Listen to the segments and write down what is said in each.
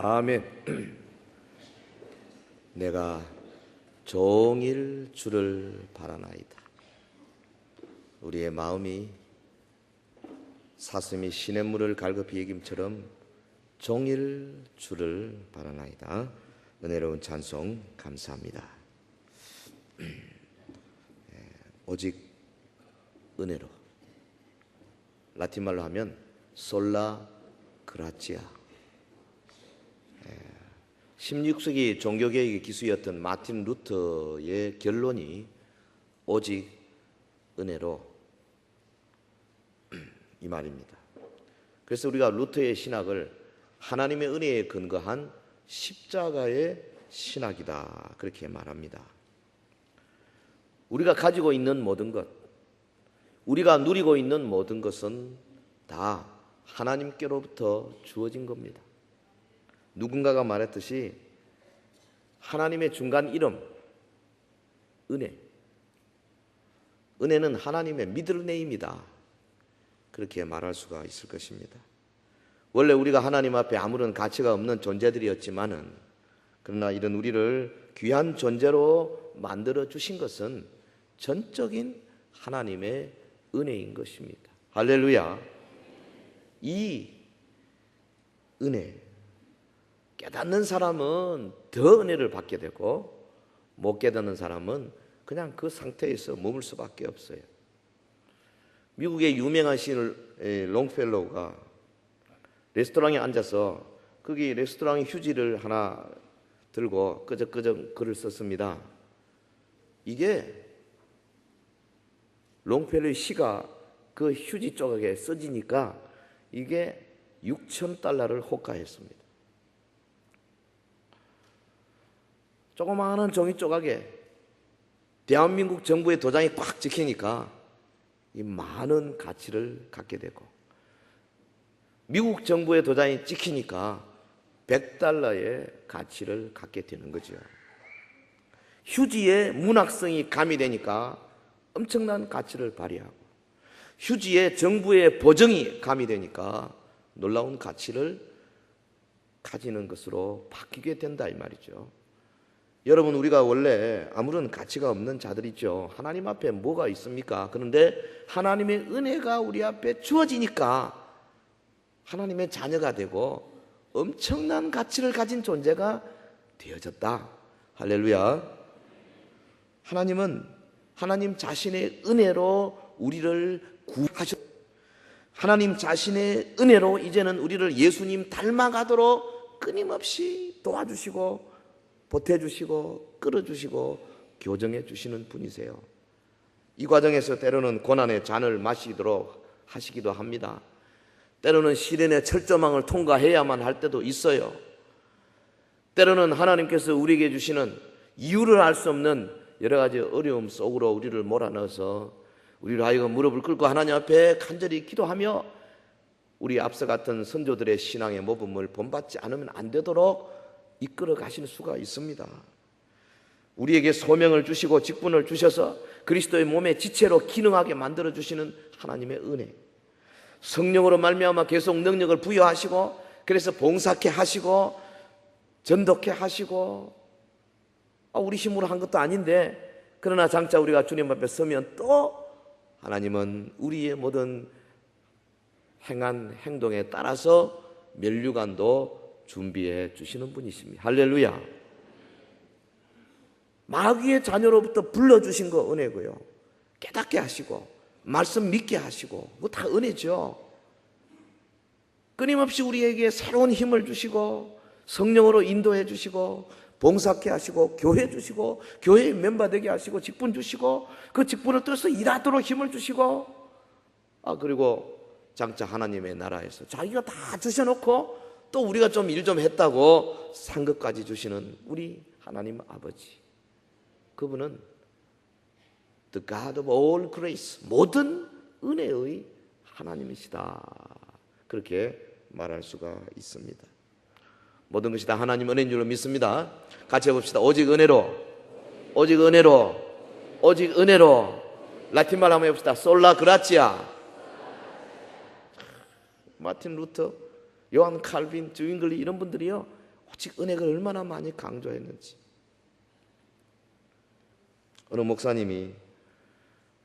아멘. 내가 종일 주를 바라나이다. 우리의 마음이 사슴이 시냇물을 갈급히 여김처럼 종일 주를 바라나이다. 은혜로운 찬송 감사합니다. 오직 은혜로, 라틴말로 하면 솔라 그라치아. 16세기 종교개혁의 기수였던 마틴 루터의 결론이 오직 은혜로, 이 말입니다. 그래서 우리가 루터의 신학을 하나님의 은혜에 근거한 십자가의 신학이다, 그렇게 말합니다. 우리가 가지고 있는 모든 것, 우리가 누리고 있는 모든 것은 다 하나님께로부터 주어진 겁니다. 누군가가 말했듯이 하나님의 중간 이름, 은혜. 은혜는 하나님의 미들네임이다, 그렇게 말할 수가 있을 것입니다. 원래 우리가 하나님 앞에 아무런 가치가 없는 존재들이었지만은, 그러나 이런 우리를 귀한 존재로 만들어 주신 것은 전적인 하나님의 은혜인 것입니다. 할렐루야. 이 은혜, 깨닫는 사람은 더 은혜를 받게 되고, 못 깨닫는 사람은 그냥 그 상태에서 머물 수밖에 없어요. 미국의 유명한 시인 롱펠로우가 레스토랑에 앉아서 거기 레스토랑 휴지를 하나 들고 끄적끄적 글을 썼습니다. 이게 롱펠로우의 시가 그 휴지 조각에 써지니까 이게 $6,000를 호가했습니다. 조그마한 종이 조각에 대한민국 정부의 도장이 꽉 찍히니까 이 많은 가치를 갖게 되고, 미국 정부의 도장이 찍히니까 $100의 가치를 갖게 되는 거죠. 휴지의 문학성이 가미되니까 엄청난 가치를 발휘하고, 휴지에 정부의 보정이 가미되니까 놀라운 가치를 가지는 것으로 바뀌게 된다, 이 말이죠. 여러분, 우리가 원래 아무런 가치가 없는 자들이죠. 하나님 앞에 뭐가 있습니까? 그런데 하나님의 은혜가 우리 앞에 주어지니까 하나님의 자녀가 되고 엄청난 가치를 가진 존재가 되어졌다. 할렐루야. 하나님은 하나님 자신의 은혜로 우리를 구하셨. 하나님 자신의 은혜로 이제는 우리를 예수님 닮아가도록 끊임없이 도와주시고 보태주시고 끌어주시고 교정해 주시는 분이세요. 이 과정에서 때로는 고난의 잔을 마시도록 하시기도 합니다. 때로는 시련의 철조망을 통과해야만 할 때도 있어요. 때로는 하나님께서 우리에게 주시는 이유를 알 수 없는 여러 가지 어려움 속으로 우리를 몰아넣어서 우리를 하여금 무릎을 꿇고 하나님 앞에 간절히 기도하며 우리 앞서 같은 선조들의 신앙의 모범을 본받지 않으면 안 되도록 이끌어 가실 수가 있습니다. 우리에게 소명을 주시고 직분을 주셔서 그리스도의 몸의 지체로 기능하게 만들어 주시는 하나님의 은혜, 성령으로 말미암아 계속 능력을 부여하시고, 그래서 봉사케 하시고 전도케 하시고, 우리 힘으로 한 것도 아닌데, 그러나 장차 우리가 주님 앞에 서면 또 하나님은 우리의 모든 행한 행동에 따라서 면류관도 준비해 주시는 분이십니다. 할렐루야. 마귀의 자녀로부터 불러주신 거 은혜고요, 깨닫게 하시고 말씀 믿게 하시고, 그거 다 은혜죠. 끊임없이 우리에게 새로운 힘을 주시고 성령으로 인도해 주시고 봉사케 하시고 교회 주시고 교회의 멤버 되게 하시고 직분 주시고 그 직분을 떠서 일하도록 힘을 주시고, 그리고 장차 하나님의 나라에서 자기가 다 주셔놓고 또 우리가 좀 일 좀 했다고 상급까지 주시는 우리 하나님 아버지, 그분은 The God of all grace, 모든 은혜의 하나님이시다, 그렇게 말할 수가 있습니다. 모든 것이 다 하나님 은혜인 줄로 믿습니다. 같이 해봅시다. 오직 은혜로, 오직 은혜로, 오직 은혜로. 라틴말 한번 해봅시다. 솔라 그라치아. 마틴 루터, 요한 칼빈, 주잉글리 이런 분들이요, 오직 은혜가 얼마나 많이 강조했는지. 어느 목사님이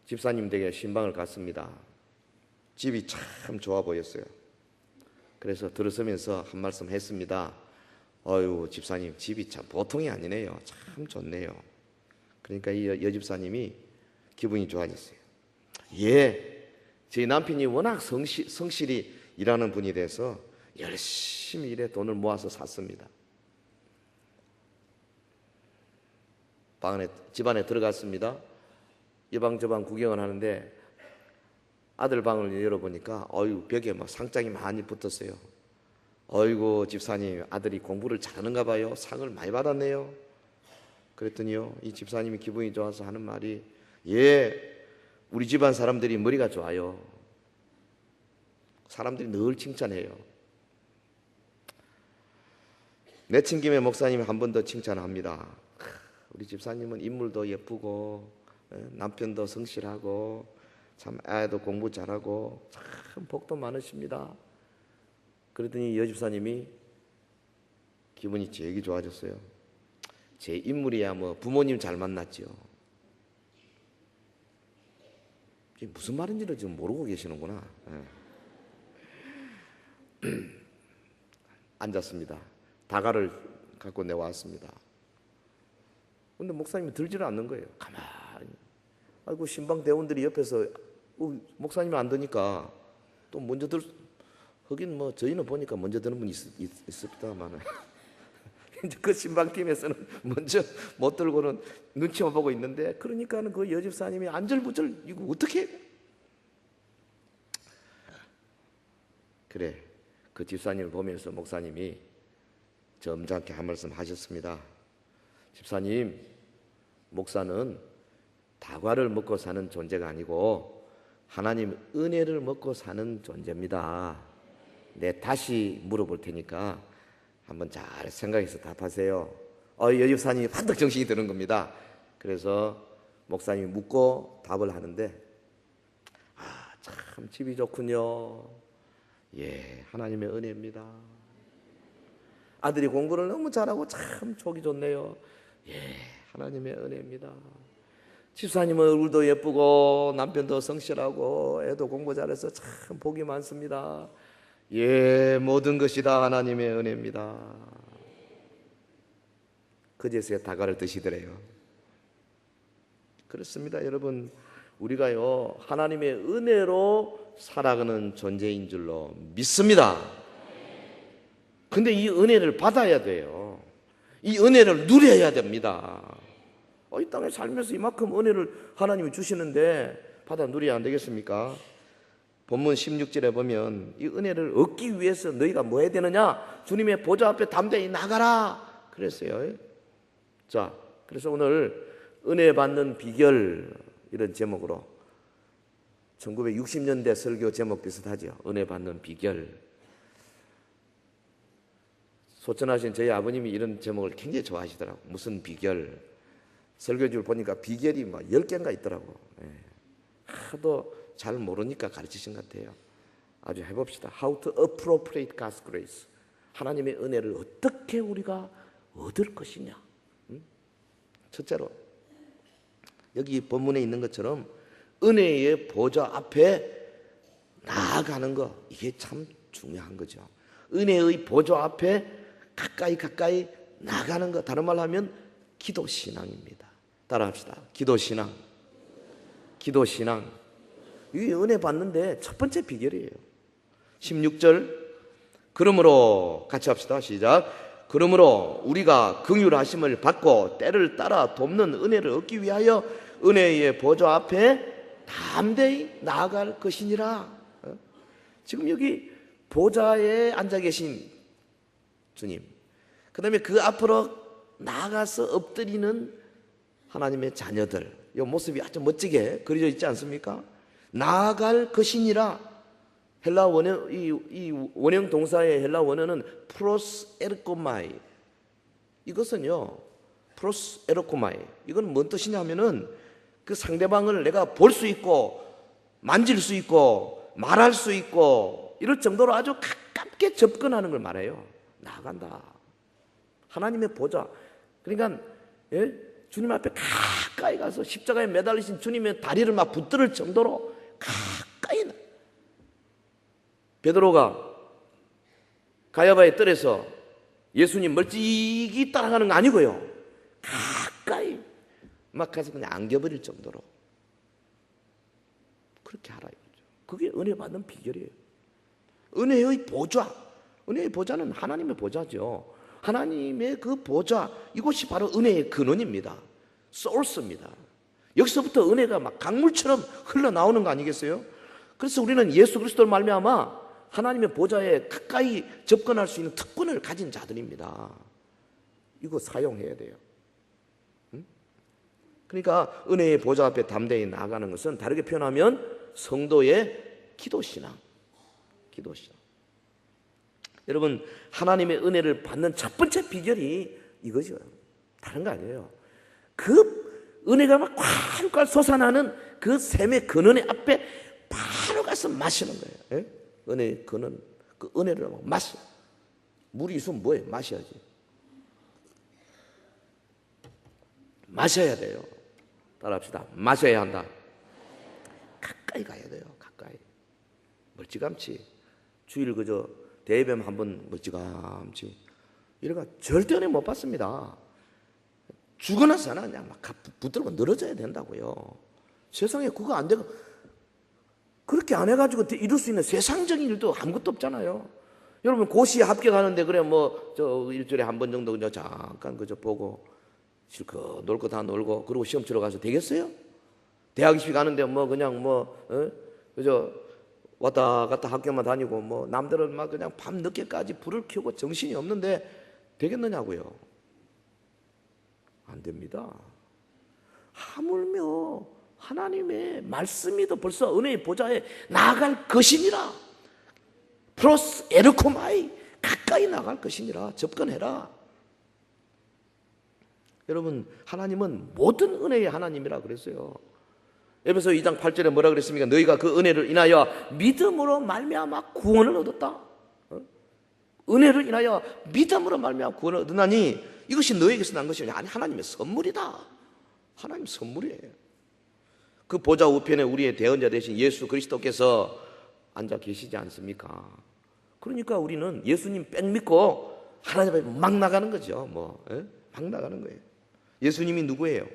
집사님 댁에 신방을 갔습니다. 집이 참 좋아 보였어요. 그래서 들어서면서 한 말씀 했습니다. 어유 집사님 집이 참 보통이 아니네요. 참 좋네요. 그러니까 이 여집사님이 기분이 좋아졌어요. 예, 저희 남편이 워낙 성실히 일하는 분이 돼서 열심히 일해 돈을 모아서 샀습니다. 집안에 들어갔습니다. 이 방 저 방 구경을 하는데 아들 방을 열어보니까 벽에 막 상장이 많이 붙었어요. 어이구 집사님 아들이 공부를 잘하는가 봐요. 상을 많이 받았네요. 그랬더니요 이 집사님이 기분이 좋아서 하는 말이 예, 우리 집안 사람들이 머리가 좋아요. 사람들이 늘 칭찬해요. 내친 김에 목사님이 한 번 더 칭찬합니다. 우리 집사님은 인물도 예쁘고 남편도 성실하고 참 애도 공부 잘하고 참 복도 많으십니다. 그랬더니 여집사님이 기분이 되게 좋아졌어요. 제 인물이야 뭐 부모님 잘 만났죠. 무슨 말인지를 지금 모르고 계시는구나. 앉았습니다. 다가를 갖고 내왔습니다. 근데 목사님이 들지를 않는 거예요. 가만히. 아이고 신방 대원들이 옆에서 목사님이 안 드니까 또 먼저 하긴 뭐 저희는 보니까 먼저 드는 분이 있습니다만 이제 그 신방팀에서는 먼저 못 들고는 눈치만 보고 있는데 그러니까는 그 여집사님이 안절부절 이거 어떻게 그래 그 집사님을 보면서 목사님이 점잖게 한 말씀 하셨습니다. 집사님, 목사는 다과를 먹고 사는 존재가 아니고 하나님 은혜를 먹고 사는 존재입니다. 네, 다시 물어볼 테니까 한번 잘 생각해서 답하세요. 여집사님이 판덕 정신이 드는 겁니다. 그래서 목사님이 묻고 답을 하는데 참 집이 좋군요. 예, 하나님의 은혜입니다. 아들이 공부를 너무 잘하고 참 족이 좋네요. 예, 하나님의 은혜입니다. 집사님은 얼굴도 예쁘고 남편도 성실하고 애도 공부 잘해서 참 복이 많습니다. 예, 모든 것이 다 하나님의 은혜입니다. 그제서야 다가를 드시더래요. 그렇습니다, 여러분. 우리가요 하나님의 은혜로 살아가는 존재인 줄로 믿습니다. 근데 이 은혜를 받아야 돼요. 이 은혜를 누려야 됩니다. 이 땅에 살면서 이만큼 은혜를 하나님이 주시는데 받아 누려야 안 되겠습니까? 본문 16절에 보면 이 은혜를 얻기 위해서 너희가 뭐 해야 되느냐? 주님의 보좌 앞에 담대히 나가라 그랬어요. 자, 그래서 오늘 은혜 받는 비결 이런 제목으로 1960년대 설교 제목 비슷하죠. 은혜 받는 비결. 소천하신 저희 아버님이 이런 제목을 굉장히 좋아하시더라고요. 무슨 비결. 설교집을 보니까 비결이 막 10개인가 있더라고요. 하도 잘 모르니까 가르치신 것 같아요. 아주 해봅시다. How to appropriate God's grace. 하나님의 은혜를 어떻게 우리가 얻을 것이냐. 첫째로 여기 본문에 있는 것처럼 은혜의 보좌 앞에 나아가는 거, 이게 참 중요한 거죠. 은혜의 보좌 앞에 가까이 나가는 것, 다른 말로 하면 기도신앙입니다. 따라합시다. 기도신앙. 이 은혜 받는데 첫 번째 비결이에요. 16절 그러므로 같이 합시다. 시작. 그러므로 우리가 긍휼하심을 받고 때를 따라 돕는 은혜를 얻기 위하여 은혜의 보좌 앞에 담대히 나아갈 것이니라. 지금 여기 보좌에 앉아 계신 주님, 그 다음에 그 앞으로 나아가서 엎드리는 하나님의 자녀들, 이 모습이 아주 멋지게 그려져 있지 않습니까? 나아갈 것이니라. 헬라 원어, 이 원형 동사의 헬라 원어는 프로스 에르코마이. 이것은요, 프로스 에르코마이. 이건 뭔 뜻이냐면은 그 상대방을 내가 볼 수 있고 만질 수 있고 말할 수 있고 이럴 정도로 아주 가깝게 접근하는 걸 말해요. 나아간다. 하나님의 보좌. 그러니까 주님 앞에 가까이 가서 십자가에 매달리신 주님의 다리를 막 붙들을 정도로 가까이 나. 베드로가 가야바의 뜰에서 예수님 멀찍이 따라가는 거 아니고요, 가까이 막 가서 그냥 안겨버릴 정도로 그렇게 하라 이거죠. 그게 은혜 받는 비결이에요. 은혜의 보좌. 은혜의 보좌는 하나님의 보좌죠. 하나님의 그 보좌, 이곳이 바로 은혜의 근원입니다. 소스입니다. 여기서부터 은혜가 막 강물처럼 흘러나오는 거 아니겠어요? 그래서 우리는 예수 그리스도를 말미암아 하나님의 보좌에 가까이 접근할 수 있는 특권을 가진 자들입니다. 이거 사용해야 돼요. 그러니까 은혜의 보좌 앞에 담대히 나아가는 것은 다르게 표현하면 성도의 기도신앙. 기도신앙. 여러분, 하나님의 은혜를 받는 첫 번째 비결이 이거죠. 다른 거 아니에요. 그 은혜가 막 콸콸 솟아나는 그 샘의 근원의 앞에 바로 가서 마시는 거예요. 예? 은혜의 근원, 그 은혜를 막 마셔. 물이 있으면 뭐예요? 마셔야지. 마셔야 돼요. 따라합시다. 마셔야 한다. 가까이 가야 돼요. 가까이. 멀찌감치. 주일 그저 대회뱀 한번 멀찌감치. 이래가 절대 은혜 못 받습니다. 죽어나서는 그냥 막 붙들고 늘어져야 된다고요. 세상에 그거 안 되고 그렇게 안 해가지고 이룰 수 있는 세상적인 일도 아무것도 없잖아요. 여러분 고시에 합격하는데 그래 뭐 저 일주일에 한 번 정도 그냥 잠깐 그저 보고 실컷 놀 거 다 놀고 그리고 시험 치러 가서 되겠어요? 대학 입시 가는데 뭐 그냥 뭐 그저 왔다 갔다 학교만 다니고 뭐 남들은 막 그냥 밤 늦게까지 불을 켜고 정신이 없는데 되겠느냐고요. 안 됩니다. 하물며 하나님의 말씀이도 벌써 은혜의 보좌에 나아갈 것이니라. 프로스 에르코마이, 가까이 나갈 것이니라. 접근해라. 여러분, 하나님은 모든 은혜의 하나님이라 그랬어요. 에베소 2장 8절에 뭐라 그랬습니까? 너희가 그 은혜를 인하여 믿음으로 말미암아 구원을 얻었다. 은혜를 인하여 믿음으로 말미암아 구원을 얻으나니 이것이 너에게서 난 것이 아니 하나님의 선물이다. 하나님 선물이에요. 그 보좌 우편에 우리의 대언자 되신 예수 그리스도께서 앉아 계시지 않습니까? 그러니까 우리는 예수님 백 믿고 하나님 앞에 막 나가는 거죠. 막 나가는 거예요. 예수님이 누구예요?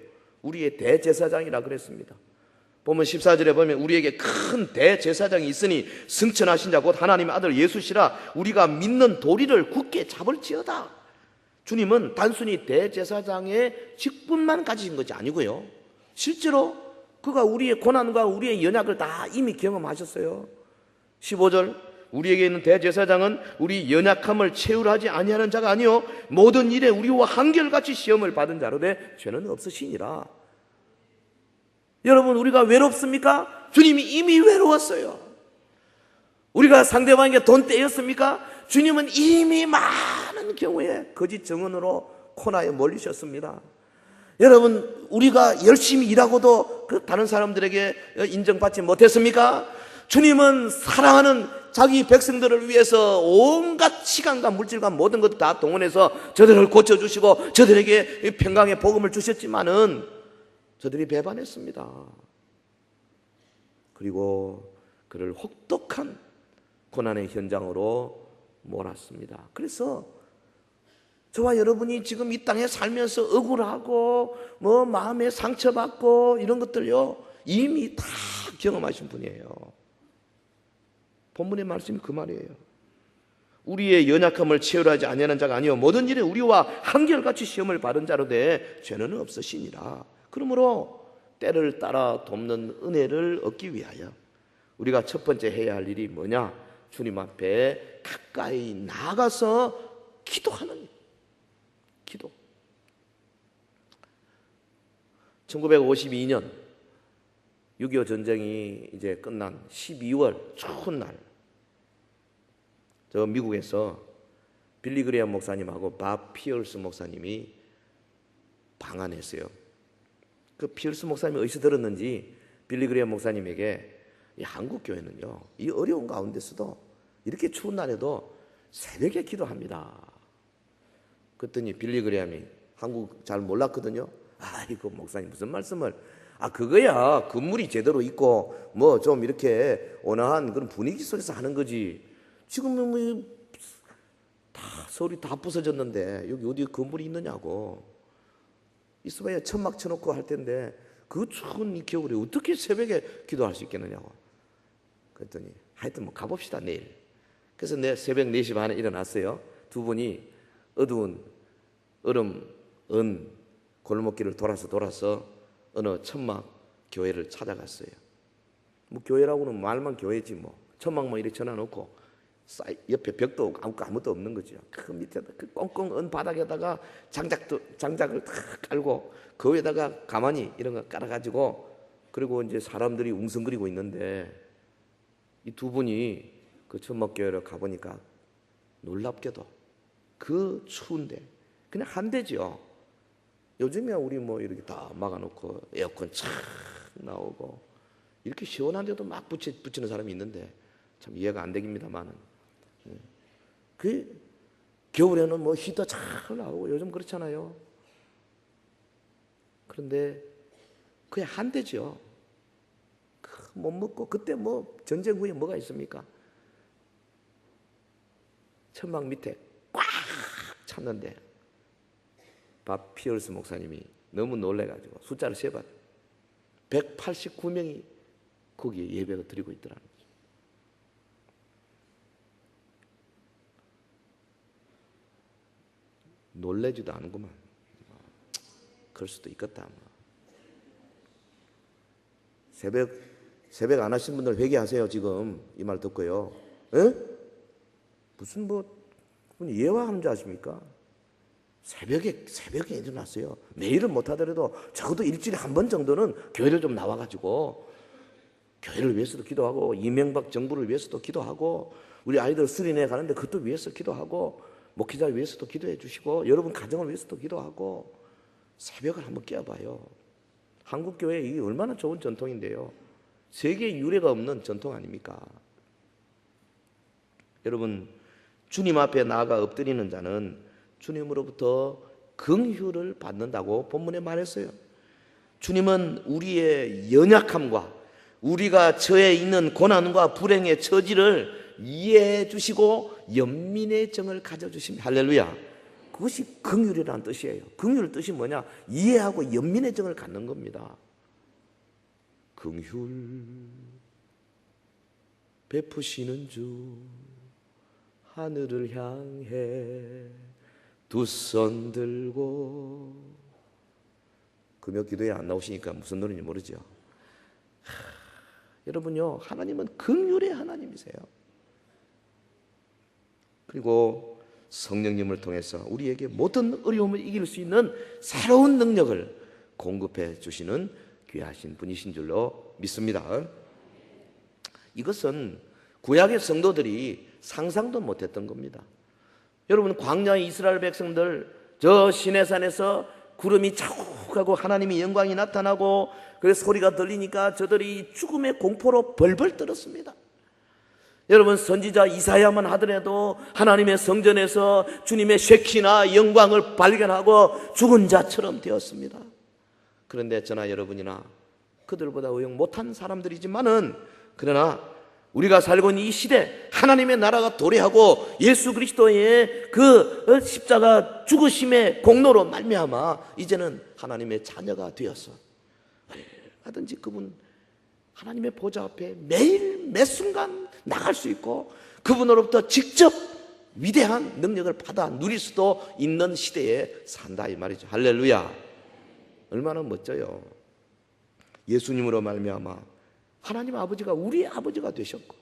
우리의 대제사장이라 그랬습니다. 보면 14절에 보면 우리에게 큰 대제사장이 있으니 승천하신 자 곧 하나님의 아들 예수시라. 우리가 믿는 도리를 굳게 잡을지어다. 주님은 단순히 대제사장의 직분만 가지신 것이 아니고요, 실제로 그가 우리의 고난과 우리의 연약을 다 이미 경험하셨어요. 15절 우리에게 있는 대제사장은 우리 연약함을 채우려 하지 아니하는 자가 아니요 모든 일에 우리와 한결같이 시험을 받은 자로되 죄는 없으시니라. 여러분, 우리가 외롭습니까? 주님이 이미 외로웠어요. 우리가 상대방에게 돈 떼였습니까? 주님은 이미 많은 경우에 거짓 증언으로 코너에 몰리셨습니다. 여러분, 우리가 열심히 일하고도 그 다른 사람들에게 인정받지 못했습니까? 주님은 사랑하는 자기 백성들을 위해서 온갖 시간과 물질과 모든 것을 다 동원해서 저들을 고쳐주시고 저들에게 평강의 복음을 주셨지만은 저들이 배반했습니다. 그리고 그를 혹독한 고난의 현장으로 몰았습니다. 그래서 저와 여러분이 지금 이 땅에 살면서 억울하고 뭐 마음에 상처받고 이런 것들요 이미 다 경험하신 분이에요. 본문의 말씀이 그 말이에요. 우리의 연약함을 채우려 하지 아니하는 자가 아니요 모든 일에 우리와 한결같이 시험을 받은 자로되 죄는 없으시니라. 그러므로 때를 따라 돕는 은혜를 얻기 위하여 우리가 첫 번째 해야 할 일이 뭐냐? 주님 앞에 가까이 나가서 기도하는 일. 기도. 1952년 6.25 전쟁이 이제 끝난 12월 추운 날, 저 미국에서 빌리 그레이엄 목사님하고 밥 피어스 목사님이 방한했어요. 그 피어스 목사님이 어디서 들었는지 빌리 그레이엄 목사님에게 이 한국 교회는요 이 어려운 가운데서도 이렇게 추운 날에도 새벽에 기도합니다. 그랬더니 빌리그레함이 한국 잘 몰랐거든요. 아이고 목사님 무슨 말씀을? 그거야 건물이 제대로 있고 뭐 좀 이렇게 온화한 그런 분위기 속에서 하는 거지. 지금은 다 서울이 다 부서졌는데 여기 어디 건물이 있느냐고. 있어봐야 천막 쳐놓고 할 텐데 그 추운 이 겨울에 어떻게 새벽에 기도할 수 있겠느냐고. 그랬더니 하여튼 뭐 가봅시다 내일. 그래서 내 새벽 4시 반에 일어났어요. 두 분이 어두운 얼음 은 골목길을 돌아서 어느 천막 교회를 찾아갔어요. 뭐 교회라고는 말만 교회지 뭐. 천막만 이렇게 쳐놔놓고 옆에 벽도 아무것도 없는 거죠. 그 밑에다 그 꽁꽁 은 바닥에다가 장작을 탁 깔고 그 위에다가 가만히 이런 거 깔아가지고 그리고 이제 사람들이 웅성거리고 있는데 이 두 분이 그 천막 교회를 가보니까 놀랍게도 그 추운데 그냥 한 대죠. 요즘에 우리 뭐 이렇게 다 막아놓고 에어컨 착 나오고 이렇게 시원한데도 막 붙이는 사람이 있는데 참 이해가 안 되깁니다만은 그 겨울에는 뭐 히터 잘 나오고 요즘 그렇잖아요. 그런데 그게 한 대죠. 못 먹고 그때 뭐 전쟁 후에 뭐가 있습니까? 천막 밑에 꽉 찼는데 밥 피어스 목사님이 너무 놀래가지고 숫자를 세봤 189명이 거기에 예배를 드리고 있더라는 거죠. 놀래지도 않구만. 그럴 수도 있겠다. 새벽 안 하신 분들 회개하세요. 지금 이 말 듣고요. 에? 무슨 예화하는 줄 아십니까? 새벽에 일어났어요. 매일은 못하더라도 적어도 일주일에 한 번 정도는 교회를 좀 나와가지고 교회를 위해서도 기도하고 이명박 정부를 위해서도 기도하고 우리 아이들 수련회 가는데 그것도 위해서 기도하고 목회자 위해서도 기도해 주시고 여러분 가정을 위해서도 기도하고 새벽을 한번 깨워봐요. 한국교회 이게 얼마나 좋은 전통인데요. 세계에 유례가 없는 전통 아닙니까? 여러분 주님 앞에 나아가 엎드리는 자는 주님으로부터 긍휼을 받는다고 본문에 말했어요. 주님은 우리의 연약함과 우리가 처해 있는 고난과 불행의 처지를 이해해 주시고 연민의 정을 가져주십니다. 할렐루야. 그것이 긍휼이라는 뜻이에요. 긍휼 뜻이 뭐냐? 이해하고 연민의 정을 갖는 겁니다. 긍휼 베푸시는 주 하늘을 향해 두 손 들고 금요 기도에 안 나오시니까 무슨 노래인지 모르죠. 여러분요, 하나님은 긍휼의 하나님이세요. 그리고 성령님을 통해서 우리에게 모든 어려움을 이길 수 있는 새로운 능력을 공급해 주시는 귀하신 분이신 줄로 믿습니다. 이것은 구약의 성도들이 상상도 못했던 겁니다. 여러분 광야의 이스라엘 백성들 저 시내산에서 구름이 자욱하고 하나님의 영광이 나타나고 그래서 소리가 들리니까 저들이 죽음의 공포로 벌벌 떨었습니다. 여러분 선지자 이사야만 하더라도 하나님의 성전에서 주님의 쉐키나 영광을 발견하고 죽은 자처럼 되었습니다. 그런데 저나 여러분이나 그들보다 의용 못한 사람들이지만은 그러나 우리가 살고 있는 이 시대 하나님의 나라가 도래하고 예수 그리스도의 그 십자가 죽으심의 공로로 말미암아 이제는 하나님의 자녀가 되어서 얼마든지 그분 하나님의 보좌 앞에 매일 매 순간 나갈 수 있고 그분으로부터 직접 위대한 능력을 받아 누릴 수도 있는 시대에 산다 이 말이죠. 할렐루야. 얼마나 멋져요. 예수님으로 말미암아 하나님 아버지가 우리의 아버지가 되셨고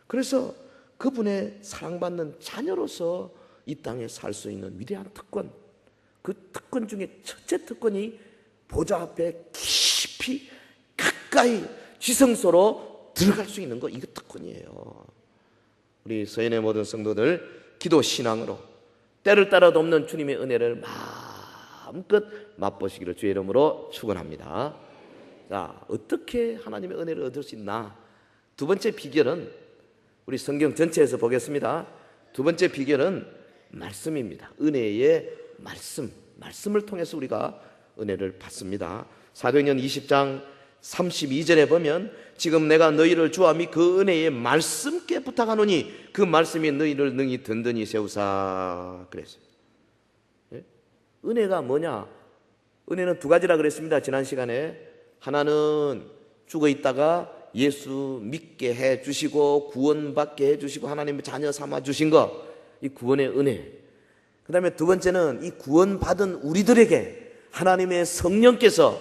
그래서 그분의 사랑받는 자녀로서 이 땅에 살 수 있는 위대한 특권, 그 특권 중에 첫째 특권이 보좌 앞에 깊이 가까이 지성소로 들어갈 수 있는 거, 이거 특권이에요. 우리 서연의 모든 성도들 기도 신앙으로 때를 따라 돕는 주님의 은혜를 마음껏 맛보시기를 주의 이름으로 축원합니다. 자, 어떻게 하나님의 은혜를 얻을 수 있나? 두 번째 비결은 우리 성경 전체에서 보겠습니다. 두 번째 비결은 말씀입니다. 은혜의 말씀을 통해서 우리가 은혜를 받습니다. 사도행전 20장 32절에 보면 지금 내가 너희를 주와 및 그 은혜의 말씀께 부탁하노니 그 말씀이 너희를 능히 든든히 세우사 그랬어요. 예? 은혜가 뭐냐? 은혜는 두 가지라 그랬습니다. 지난 시간에 하나는 죽어 있다가 예수 믿게 해주시고 구원받게 해주시고 하나님의 자녀 삼아 주신 것, 이 구원의 은혜. 그 다음에 두 번째는 이 구원받은 우리들에게 하나님의 성령께서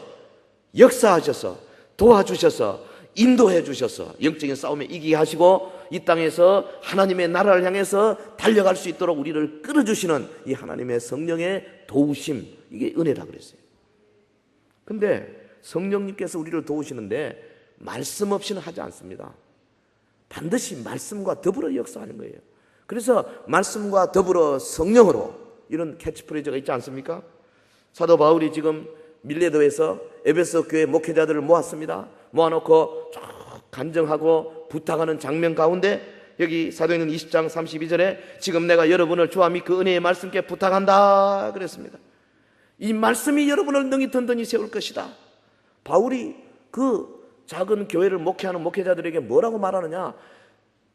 역사하셔서 도와주셔서 인도해 주셔서 영적인 싸움에 이기게 하시고 이 땅에서 하나님의 나라를 향해서 달려갈 수 있도록 우리를 끌어주시는 이 하나님의 성령의 도우심, 이게 은혜라 그랬어요. 근데 성령님께서 우리를 도우시는데 말씀 없이는 하지 않습니다. 반드시 말씀과 더불어 역사하는 거예요. 그래서 말씀과 더불어 성령으로, 이런 캐치프레이즈가 있지 않습니까? 사도 바울이 지금 밀레도에서 에베소 교회 목회자들을 모았습니다. 모아놓고 쭉 간증하고 부탁하는 장면 가운데 여기 사도행전 20장 32절에 지금 내가 여러분을 주와 및 그 은혜의 말씀께 부탁한다 그랬습니다. 이 말씀이 여러분을 능히 든든히 세울 것이다. 바울이 그 작은 교회를 목회하는 목회자들에게 뭐라고 말하느냐?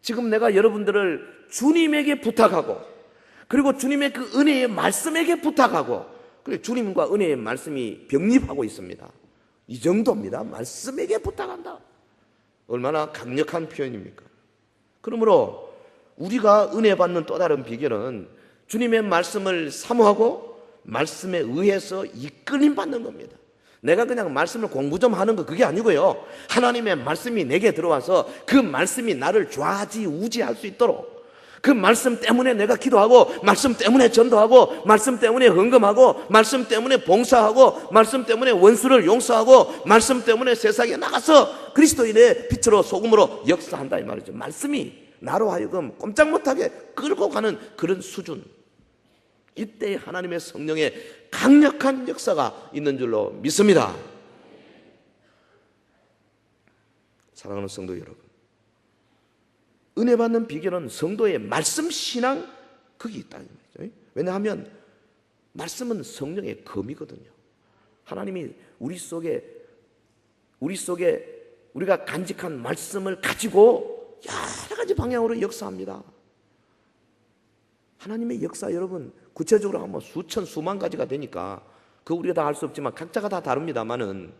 지금 내가 여러분들을 주님에게 부탁하고, 그리고 주님의 그 은혜의 말씀에게 부탁하고, 그리고 주님과 은혜의 말씀이 병립하고 있습니다. 이 정도입니다. 말씀에게 부탁한다. 얼마나 강력한 표현입니까? 그러므로 우리가 은혜 받는 또 다른 비결은 주님의 말씀을 사모하고 말씀에 의해서 이끌림 받는 겁니다. 내가 그냥 말씀을 공부 좀 하는 거, 그게 아니고요, 하나님의 말씀이 내게 들어와서 그 말씀이 나를 좌지우지할 수 있도록, 그 말씀 때문에 내가 기도하고, 말씀 때문에 전도하고, 말씀 때문에 헌금하고, 말씀 때문에 봉사하고, 말씀 때문에 원수를 용서하고, 말씀 때문에 세상에 나가서 그리스도인의 빛으로 소금으로 역사한다 이 말이죠. 말씀이 나로 하여금 꼼짝 못하게 끌고 가는 그런 수준, 이때 하나님의 성령의 강력한 역사가 있는 줄로 믿습니다. 사랑하는 성도 여러분, 은혜 받는 비결은 성도의 말씀 신앙, 그게 있다는 거죠. 왜냐하면 말씀은 성령의 검이거든요. 하나님이 우리 속에 우리가 간직한 말씀을 가지고 여러 가지 방향으로 역사합니다. 하나님의 역사, 여러분 구체적으로 하면 수천 수만 가지가 되니까 그 우리가 다 알 수 없지만 각자가 다 다릅니다만은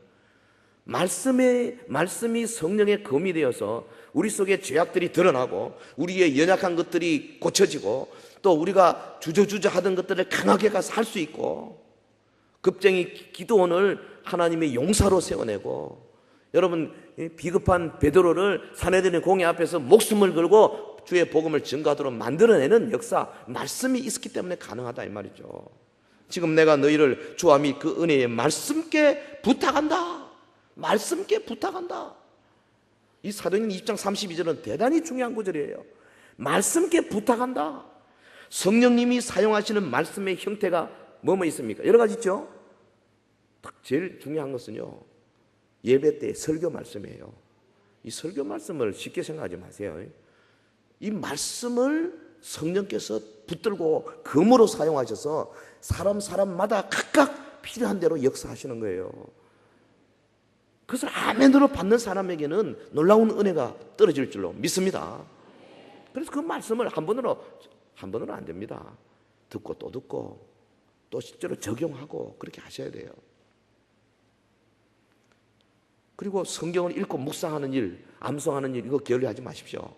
말씀이 성령의 검이 되어서 우리 속에 죄악들이 드러나고 우리의 연약한 것들이 고쳐지고 또 우리가 주저주저 하던 것들을 강하게 가서 할 수 있고, 급쟁이 기드온을 하나님의 용사로 세워내고, 여러분 비급한 베드로를 사내들의 공회 앞에서 목숨을 걸고 주의 복음을 증거하도록 만들어내는 역사, 말씀이 있었기 때문에 가능하다 이 말이죠. 지금 내가 너희를 주와 및 그 은혜의 말씀께 부탁한다. 말씀께 부탁한다. 이 사도행전 20장 32절은 대단히 중요한 구절이에요. 말씀께 부탁한다. 성령님이 사용하시는 말씀의 형태가 뭐뭐 있습니까? 여러 가지 있죠. 딱 제일 중요한 것은요, 예배 때 설교 말씀이에요. 이 설교 말씀을 쉽게 생각하지 마세요. 이 말씀을 성령께서 붙들고 검으로 사용하셔서 사람마다 각각 필요한 대로 역사하시는 거예요. 그것을 아멘으로 받는 사람에게는 놀라운 은혜가 떨어질 줄로 믿습니다. 그래서 그 말씀을 한 번으로 안 됩니다. 듣고 또 실제로 적용하고 그렇게 하셔야 돼요. 그리고 성경을 읽고 묵상하는 일, 암송하는 일, 이거 게을리하지 마십시오.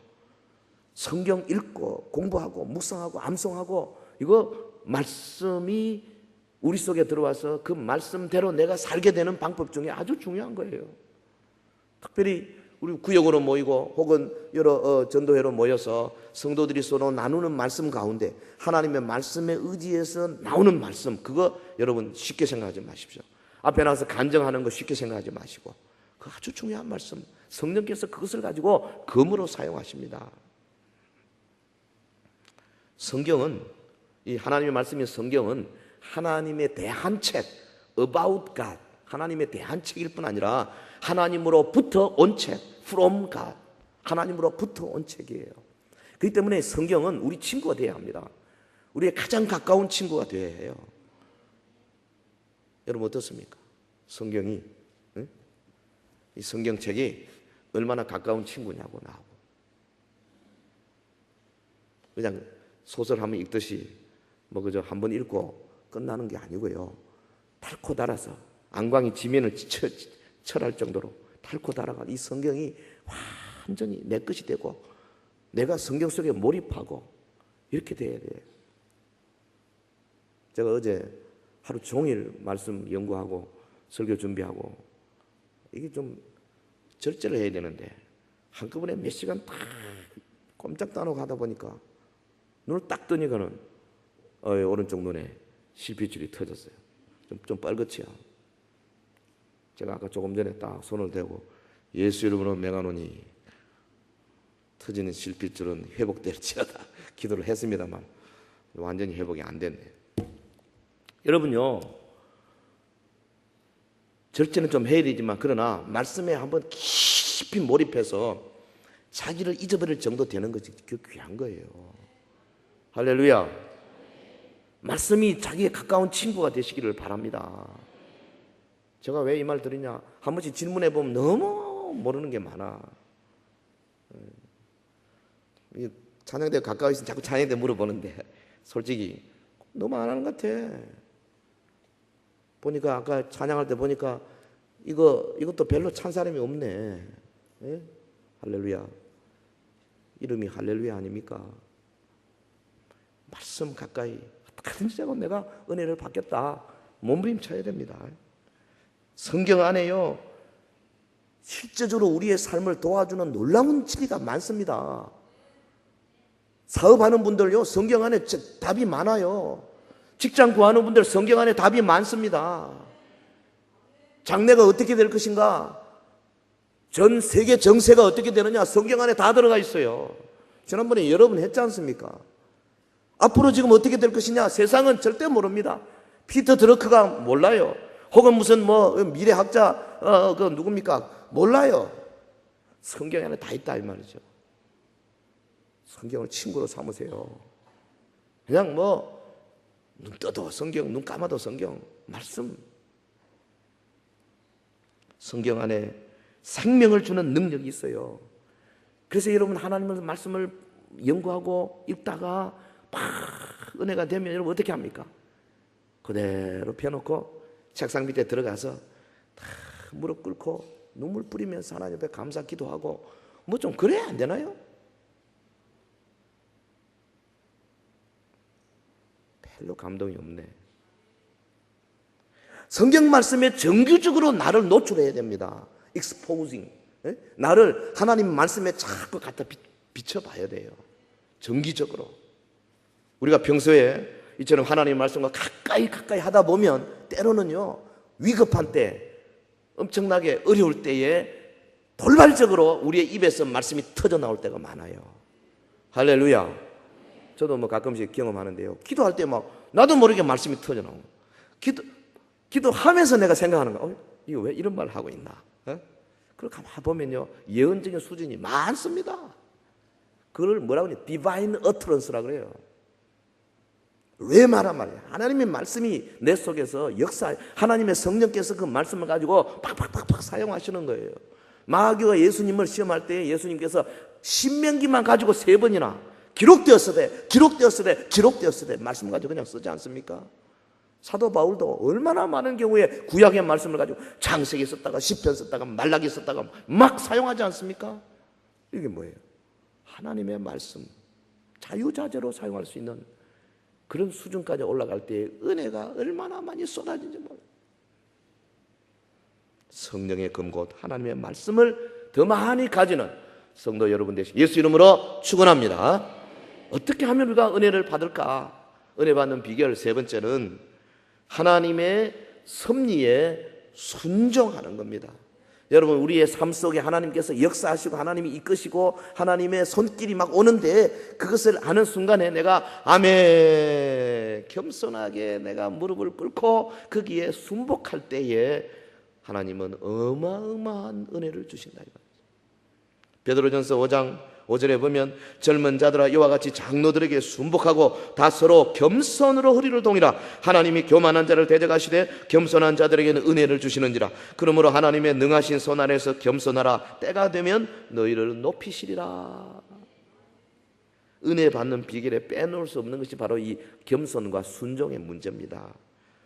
성경 읽고 공부하고 묵상하고 암송하고, 이거 말씀이 우리 속에 들어와서 그 말씀대로 내가 살게 되는 방법 중에 아주 중요한 거예요. 특별히 우리 구역으로 모이고 혹은 여러 전도회로 모여서 성도들이 서로 나누는 말씀 가운데 하나님의 말씀에 의지해서 나오는 말씀, 그거 여러분 쉽게 생각하지 마십시오. 앞에 나와서 간증하는 거 쉽게 생각하지 마시고, 그 아주 중요한 말씀, 성령께서 그것을 가지고 검으로 사용하십니다. 성경은, 이 하나님의 말씀인 성경은 하나님에 대한 책, about God, 하나님에 대한 책일 뿐 아니라 하나님으로부터 온 책, from God, 하나님으로부터 온 책이에요. 그렇기 때문에 성경은 우리 친구가 되어야 합니다. 우리의 가장 가까운 친구가 되어야 해요. 여러분 어떻습니까? 성경이, 응? 이 성경책이 얼마나 가까운 친구냐고 나하고. 그냥 소설 한번 읽듯이 뭐 그저 한번 읽고 끝나는 게 아니고요. 닳고 닳아서 안광이 지면을 철할 정도로 닳고 닳아가 이 성경이 완전히 내 것이 되고 내가 성경 속에 몰입하고 이렇게 돼야 돼요. 제가 어제 하루 종일 말씀 연구하고 설교 준비하고 이게 좀 절제를 해야 되는데 한꺼번에 몇 시간 딱 꼼짝도 안 하고 하다 보니까 눈을 딱 뜨니까는 오른쪽 눈에 실핏줄이 터졌어요. 좀 빨갛지요. 제가 아까 조금 전에 딱 손을 대고 예수 이름으로 명하노니 터지는 실핏줄은 회복될지어다 기도를 했습니다만 완전히 회복이 안 됐네요. 여러분요, 절제는 좀 해야 되지만 그러나 말씀에 한번 깊이 몰입해서 자기를 잊어버릴 정도 되는 것이 그 귀한 거예요. 할렐루야. 말씀이 자기의 가까운 친구가 되시기를 바랍니다. 제가 왜 이 말 드리냐, 한 번씩 질문해 보면 너무 모르는 게 많아. 찬양대 가까이 있으면 자꾸 찬양대 물어보는데 솔직히 너무 안 하는 것 같아. 보니까 아까 찬양할 때 보니까 이것도 별로 찬 사람이 없네. 예? 할렐루야. 이름이 할렐루야 아닙니까? 말씀 가까이 어떻게든지 하고 내가 은혜를 받겠다. 몸부림쳐야 됩니다. 성경 안에요, 실제적으로 우리의 삶을 도와주는 놀라운 진리가 많습니다. 사업하는 분들요, 성경 안에 답이 많아요. 직장 구하는 분들 성경 안에 답이 많습니다. 장래가 어떻게 될 것인가, 전 세계 정세가 어떻게 되느냐 성경 안에 다 들어가 있어요. 지난번에 여러 번 했지 않습니까? 앞으로 지금 어떻게 될 것이냐 세상은 절대 모릅니다. 피터 드러크가 몰라요. 혹은 무슨 미래학자 그 누굽니까? 몰라요. 성경 안에 다 있다 이 말이죠. 성경을 친구로 삼으세요. 그냥 눈 떠도 성경, 눈 감아도 성경, 말씀. 성경 안에 생명을 주는 능력이 있어요. 그래서 여러분 하나님의 말씀을 연구하고 읽다가 막 은혜가 되면 여러분 어떻게 합니까? 그대로 펴놓고 책상 밑에 들어가서 다 무릎 꿇고 눈물 뿌리면서 하나님 앞에 감사 기도하고 뭐 좀 그래야 안 되나요? 별로 감동이 없네. 성경 말씀에 정규적으로 나를 노출해야 됩니다. exposing. 나를 하나님 말씀에 자꾸 갖다 비춰봐야 돼요. 정기적으로. 우리가 평소에 이처럼 하나님 말씀과 가까이 하다 보면 때로는요, 위급한 때, 엄청나게 어려울 때에 돌발적으로 우리의 입에서 말씀이 터져 나올 때가 많아요. 할렐루야. 저도 가끔씩 경험하는데요, 기도할 때 나도 모르게 말씀이 터져 나오고, 기도하면서 내가 생각하는 거야. 이거 왜 이런 말을 하고 있나? 그렇게 가만 보면요, 예언적인 수준이 많습니다. 그걸 뭐라고 하냐? 디바인 어트런스라고 그래요. 왜 말한 말이야? 하나님의 말씀이 내 속에서 하나님의 성령께서 그 말씀을 가지고 팍팍팍팍 사용하시는 거예요. 마귀가 예수님을 시험할 때 예수님께서 신명기만 가지고 3번이나 기록되었으되 말씀 가지고 그냥 쓰지 않습니까? 사도 바울도 얼마나 많은 경우에 구약의 말씀을 가지고 창세기 썼다가 시편 썼다가 말라기 썼다가 막 사용하지 않습니까? 이게 뭐예요? 하나님의 말씀 자유자재로 사용할 수 있는 그런 수준까지 올라갈 때 은혜가 얼마나 많이 쏟아진지 몰라요. 성령의 검곧 하나님의 말씀을 더 많이 가지는 성도 여러분 되시기 예수 이름으로 축원합니다. 어떻게 하면 우리가 은혜를 받을까? 은혜 받는 비결 3번째는 하나님의 섭리에 순종하는 겁니다. 여러분, 우리의 삶 속에 하나님께서 역사하시고 하나님이 이끄시고 하나님의 손길이 막 오는데 그것을 아는 순간에 내가 아멘 겸손하게 내가 무릎을 꿇고 거기에 순복할 때에 하나님은 어마어마한 은혜를 주신다. 베드로전서 5장 5절에 보면 젊은 자들아 이와 같이 장로들에게 순복하고 다 서로 겸손으로 허리를 동이라. 하나님이 교만한 자를 대적하시되 겸손한 자들에게는 은혜를 주시는지라. 그러므로 하나님의 능하신 손 안에서 겸손하라. 때가 되면 너희를 높이시리라. 은혜 받는 비결에 빼놓을 수 없는 것이 바로 이 겸손과 순종의 문제입니다.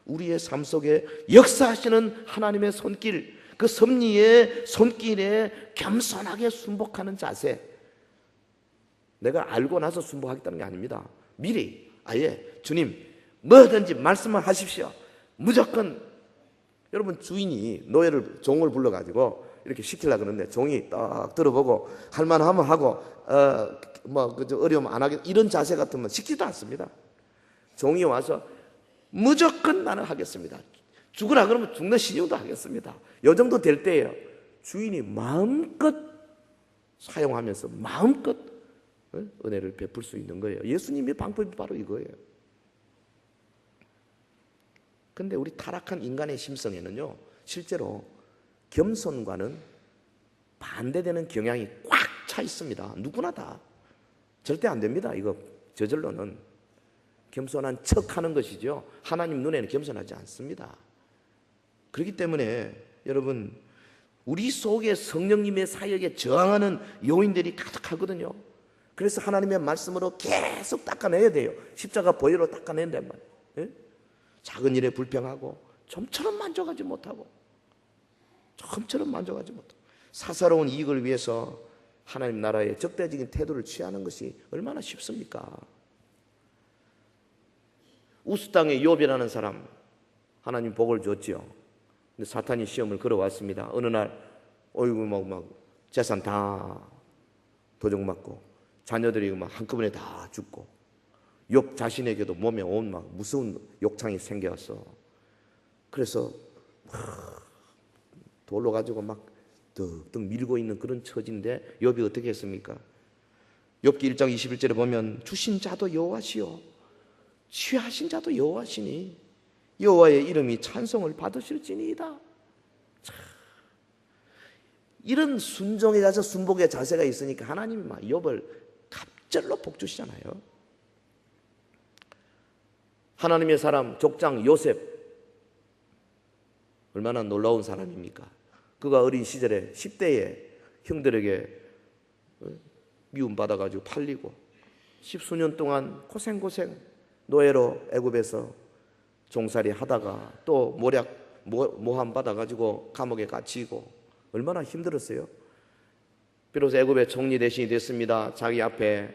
우리의 삶 속에 역사하시는 하나님의 손길, 그 섭리의 손길에 겸손하게 순복하는 자세. 내가 알고 나서 순복하겠다는 게 아닙니다. 미리 아예 주님 뭐든지 말씀을 하십시오. 무조건. 여러분, 주인이 노예를, 종을 불러가지고 이렇게 시키려고 그러는데 종이 딱 들어보고 할만하면 하고 어려움 안 하겠다 이런 자세 같으면 시키지도 않습니다. 종이 와서 무조건 나는 하겠습니다. 죽으라 그러면 죽는 시중도 하겠습니다. 요 정도 될 때예요. 주인이 마음껏 사용하면서 마음껏 은혜를 베풀 수 있는 거예요. 예수님의 방법이 바로 이거예요. 근데 우리 타락한 인간의 심성에는요, 실제로 겸손과는 반대되는 경향이 꽉 차 있습니다. 누구나 다. 절대 안 됩니다. 이거 저절로는. 겸손한 척 하는 것이죠. 하나님 눈에는 겸손하지 않습니다. 그렇기 때문에 여러분, 우리 속에 성령님의 사역에 저항하는 요인들이 가득하거든요. 그래서 하나님의 말씀으로 계속 닦아내야 돼요. 십자가 보혈로 닦아낸단 말이에요. 예? 작은 일에 불평하고 좀처럼 만족하지 못하고 좀처럼 만족하지 못하고 사사로운 이익을 위해서 하나님 나라의 적대적인 태도를 취하는 것이 얼마나 쉽습니까? 우스땅의 욥이라는 사람, 하나님 복을 줬지요. 근데 사탄이 시험을 걸어왔습니다. 어느 날 어이구 막 재산 다 도적맞고 자녀들이 막 한꺼번에 다 죽고 욥 자신에게도 몸에 온 막 무서운 욕창이 생겨서 그래서 돌로 가지고 막 득득 밀고 있는 그런 처지인데 욥이 어떻게 했습니까? 욥기 1장 21절에 보면 주신 자도 여호와시요 취하신 자도 여호와시니 여호와의 이름이 찬송을 받으실지니이다. 이런 순종의 자세, 순복의 자세가 있으니까 하나님이 막 욥을 갑절로 복 주시잖아요. 하나님의 사람 족장 요셉, 얼마나 놀라운 사람입니까? 그가 어린 시절에 10대에 형들에게 미움받아가지고 팔리고 10수년 동안 고생 노예로 애굽에서 종살이 하다가 또 모함 받아가지고 감옥에 갇히고 얼마나 힘들었어요. 비로소 애굽의 총리 대신이 됐습니다. 자기 앞에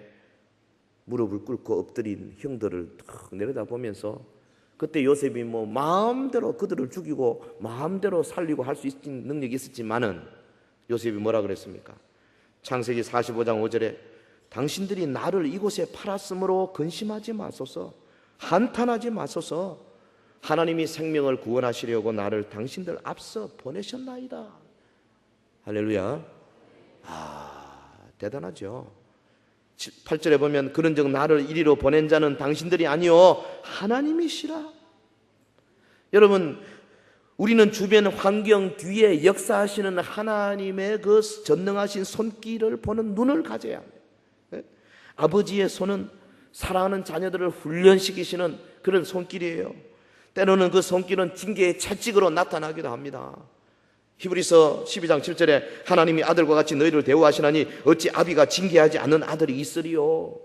무릎을 꿇고 엎드린 형들을 탁 내려다보면서 그때 요셉이 뭐 마음대로 그들을 죽이고 마음대로 살리고 할 수 있는 능력이 있었지만은 요셉이 뭐라 그랬습니까? 창세기 45장 5절에 당신들이 나를 이곳에 팔았으므로 근심하지 마소서, 한탄하지 마소서. 하나님이 생명을 구원하시려고 나를 당신들 앞서 보내셨나이다. 할렐루야. 대단하죠. 8절에 보면 그런즉 나를 이리로 보낸 자는 당신들이 아니요 하나님이시라. 여러분, 우리는 주변 환경 뒤에 역사하시는 하나님의 그 전능하신 손길을 보는 눈을 가져야 합니다. 아버지의 손은 사랑하는 자녀들을 훈련시키시는 그런 손길이에요. 때로는 그 손길은 징계의 채찍으로 나타나기도 합니다. 히브리서 12장 7절에 하나님이 아들과 같이 너희를 대우하시나니 어찌 아비가 징계하지 않는 아들이 있으리요.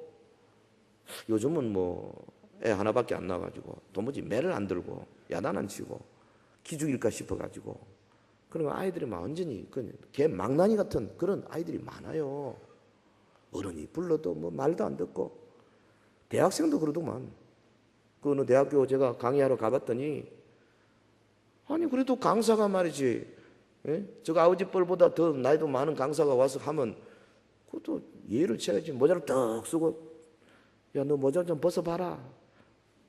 요즘은 뭐 애 하나밖에 안 나와가지고 도무지 매를 안 들고 야단 안 치고 기죽일까 싶어가지고 그러면 아이들이 막 완전히 개 망나니 같은 그런 아이들이 많아요. 어른이 불러도 뭐 말도 안 듣고 대학생도 그러더만. 그 어느 대학교 제가 강의하러 가봤더니 아니 그래도 강사가 말이지, 예? 저가 아버지 뻘보다 더 나이도 많은 강사가 와서 하면 그것도 예의를 취해야지. 모자를 딱 쓰고 야 너 모자 좀 벗어봐라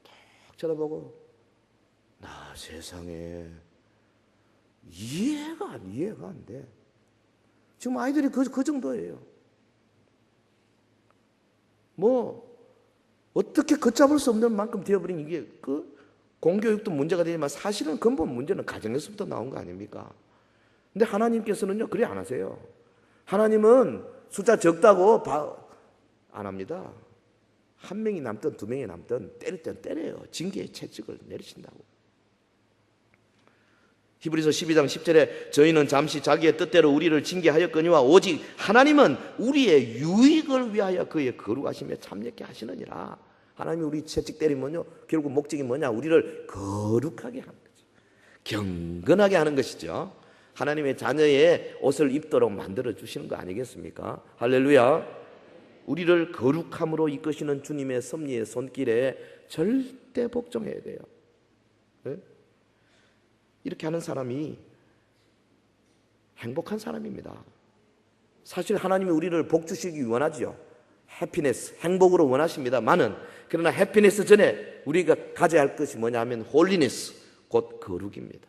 딱 쳐다보고 나 세상에 이해가 안 돼. 지금 아이들이 그 정도예요. 뭐 어떻게 걷잡을 수 없는 만큼 되어버린 이게 그 공교육도 문제가 되지만 사실은 근본 문제는 가정에서부터 나온 거 아닙니까? 근데 하나님께서는요 그래 안 하세요. 하나님은 숫자 적다고 안 합니다. 한 명이 남든 두 명이 남든 때릴 땐 때려요. 징계의 채찍을 내리신다고. 히브리서 12장 10절에 저희는 잠시 자기의 뜻대로 우리를 징계하였거니와 오직 하나님은 우리의 유익을 위하여 그의 거룩하심에 참여케 하시느니라. 하나님이 우리 채찍 때리면요, 결국 목적이 뭐냐? 우리를 거룩하게 하는 거죠. 경건하게 하는 것이죠. 하나님의 자녀의 옷을 입도록 만들어 주시는 거 아니겠습니까? 할렐루야. 우리를 거룩함으로 이끄시는 주님의 섭리의 손길에 절대 복종해야 돼요. 네? 이렇게 하는 사람이 행복한 사람입니다. 사실 하나님이 우리를 복 주시기 원하지요. 해피네스, 행복으로 원하십니다만은, 그러나 해피네스 전에 우리가 가져야 할 것이 뭐냐면 홀리네스, 곧 거룩입니다.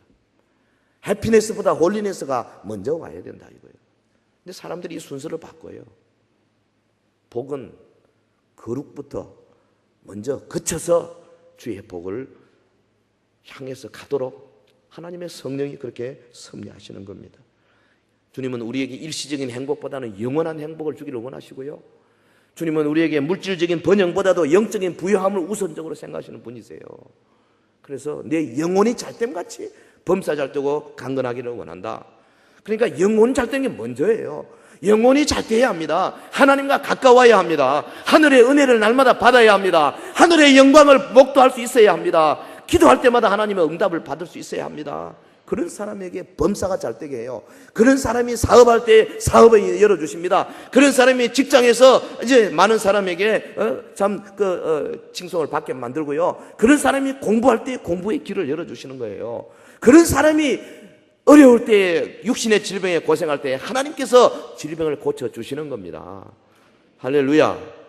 해피네스보다 홀리네스가 먼저 와야 된다 이거예요. 근데 사람들이 이 순서를 바꿔요. 복은 거룩부터 먼저 거쳐서 주의 복을 향해서 가도록 하나님의 성령이 그렇게 섭리하시는 겁니다. 주님은 우리에게 일시적인 행복보다는 영원한 행복을 주기를 원하시고요. 주님은 우리에게 물질적인 번영보다도 영적인 부유함을 우선적으로 생각하시는 분이세요. 그래서 내 영혼이 잘됨 같이 범사 잘되고 강건하기를 원한다. 그러니까 영혼이 잘되는 게 먼저예요. 영혼이 잘 돼야 합니다. 하나님과 가까워야 합니다. 하늘의 은혜를 날마다 받아야 합니다. 하늘의 영광을 목도할 수 있어야 합니다. 기도할 때마다 하나님의 응답을 받을 수 있어야 합니다. 그런 사람에게 범사가 잘 되게 해요. 그런 사람이 사업할 때 사업을 열어주십니다. 그런 사람이 직장에서 이제 많은 사람에게 칭송을 받게 만들고요. 그런 사람이 공부할 때 공부의 길을 열어주시는 거예요. 그런 사람이 어려울 때, 육신의 질병에 고생할 때 하나님께서 질병을 고쳐주시는 겁니다. 할렐루야.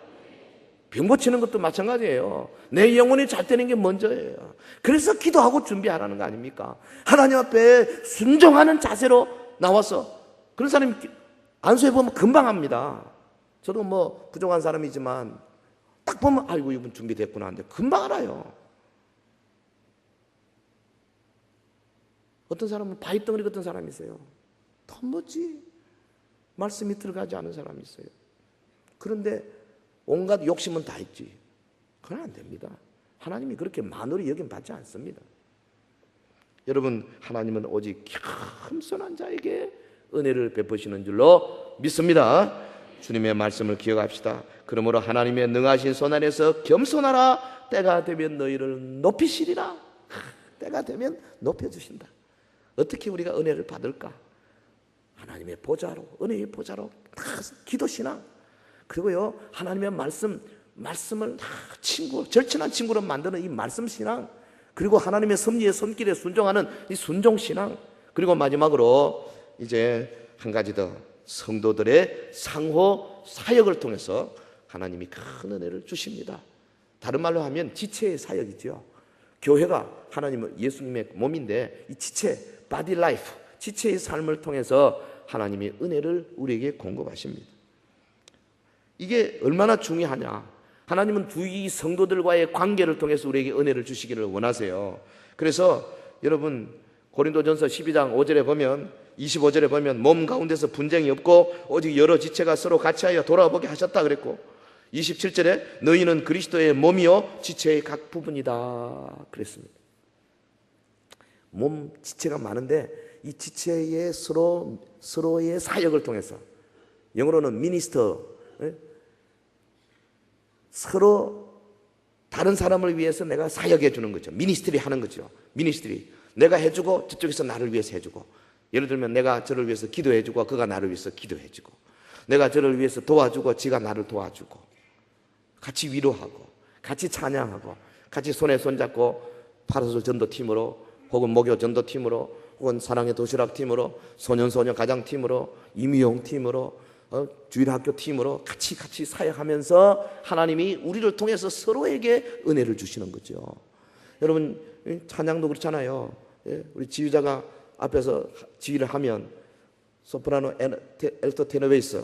병 고치는 것도 마찬가지예요. 내 영혼이 잘 되는 게 먼저예요. 그래서 기도하고 준비하라는 거 아닙니까? 하나님 앞에 순종하는 자세로 나와서, 그런 사람이 안수해 보면 금방 합니다. 저도 뭐 부족한 사람이지만 딱 보면 아이고 이분 준비됐구나 하는데 금방 알아요. 어떤 사람은 바위덩어리 같은 사람이 있어요. 도무지 말씀이 들어가지 않은 사람이 있어요. 그런데 온갖 욕심은 다 있지. 그건 안 됩니다. 하나님이 그렇게 만으로 여김 받지 않습니다. 여러분, 하나님은 오직 겸손한 자에게 은혜를 베푸시는 줄로 믿습니다. 주님의 말씀을 기억합시다. 그러므로 하나님의 능하신 손 안에서 겸손하라. 때가 되면 너희를 높이시리라. 때가 되면 높여주신다. 어떻게 우리가 은혜를 받을까? 하나님의 보좌로, 은혜의 보좌로 기도신앙, 그리고요 하나님의 말씀을 친구, 절친한 친구로 만드는 이 말씀신앙, 그리고 하나님의 섭리의 손길에 순종하는 이 순종신앙, 그리고 마지막으로 이제 한 가지 더, 성도들의 상호 사역을 통해서 하나님이 큰 은혜를 주십니다. 다른 말로 하면 지체의 사역이죠. 교회가 하나님은 예수님의 몸인데 이 지체, 바디 라이프, 지체의 삶을 통해서 하나님이 은혜를 우리에게 공급하십니다. 이게 얼마나 중요하냐. 하나님은 주위 성도들과의 관계를 통해서 우리에게 은혜를 주시기를 원하세요. 그래서 여러분 고린도전서 12장 5절에 보면, 25절에 보면 몸 가운데서 분쟁이 없고 오직 여러 지체가 서로 같이하여 돌아보게 하셨다 그랬고, 27절에 너희는 그리스도의 몸이요 지체의 각 부분이다 그랬습니다. 몸 지체가 많은데 이 지체의 서로의 사역을 통해서, 영어로는 미니스터, 서로 다른 사람을 위해서 내가 사역해 주는 거죠. 미니스트리 하는 거죠. 미니스트리. 내가 해주고 저쪽에서 나를 위해서 해주고, 예를 들면 내가 저를 위해서 기도해 주고 그가 나를 위해서 기도해 주고, 내가 저를 위해서 도와주고 지가 나를 도와주고, 같이 위로하고 같이 찬양하고 같이 손에 손잡고 파라솔 전도팀으로 혹은 목요 전도팀으로 혹은 사랑의 도시락 팀으로, 소년소녀 가장팀으로, 임의용 팀으로, 주일학교 팀으로 같이 사역하면서 하나님이 우리를 통해서 서로에게 은혜를 주시는 거죠. 여러분 찬양도 그렇잖아요. 우리 지휘자가 앞에서 지휘를 하면 소프라노, 엘토, 테너 베이스,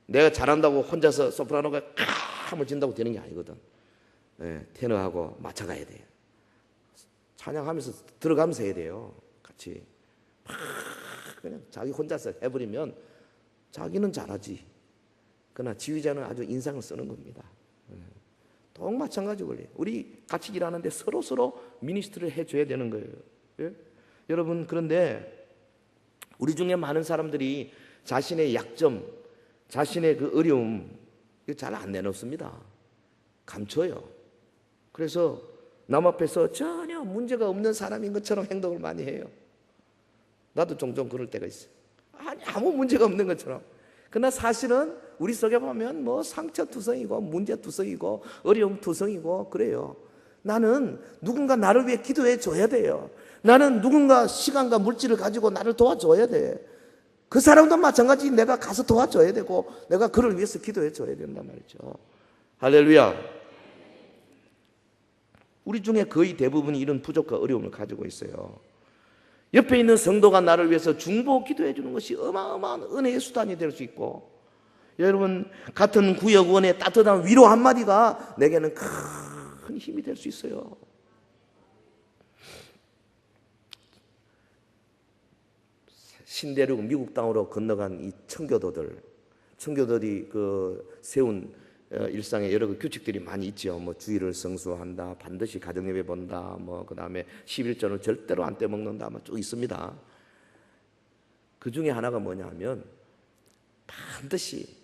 내가 잘한다고 혼자서 소프라노가 함을 진다고 되는 게 아니거든. 테너하고 맞춰가야 돼요. 찬양하면서 들어가면서 해야 돼요. 같이 막 그냥 자기 혼자서 해버리면 자기는 잘하지. 그러나 지휘자는 아주 인상을 쓰는 겁니다. 또 마찬가지 원리. 우리 같이 일하는데 서로 미니스트를 해줘야 되는 거예요. 예? 여러분, 그런데 우리 중에 많은 사람들이 자신의 약점, 자신의 그 어려움 잘 안 내놓습니다. 감춰요. 그래서 남 앞에서 전혀 문제가 없는 사람인 것처럼 행동을 많이 해요. 나도 종종 그럴 때가 있어요. 아니, 아무 문제가 없는 것처럼. 그러나 사실은 우리 속에 보면 뭐 상처투성이고 문제투성이고 어려움투성이고 그래요. 나는 누군가 나를 위해 기도해 줘야 돼요. 나는 누군가 시간과 물질을 가지고 나를 도와줘야 돼. 그 사람도 마찬가지 내가 가서 도와줘야 되고 내가 그를 위해서 기도해 줘야 된단 말이죠. 할렐루야. 우리 중에 거의 대부분이 이런 부족과 어려움을 가지고 있어요. 옆에 있는 성도가 나를 위해서 중보 기도해 주는 것이 어마어마한 은혜의 수단이 될 수 있고, 여러분 같은 구역원의 따뜻한 위로 한마디가 내게는 큰 힘이 될 수 있어요. 신대륙 미국 땅으로 건너간 이 청교도들이 그 세운 일상에 여러 규칙들이 많이 있죠. 뭐 주일을 성수한다, 반드시 가정예배 본다, 뭐 그다음에 11조는 절대로 안 떼먹는다, 뭐 쭉 있습니다. 그 중에 하나가 뭐냐면 반드시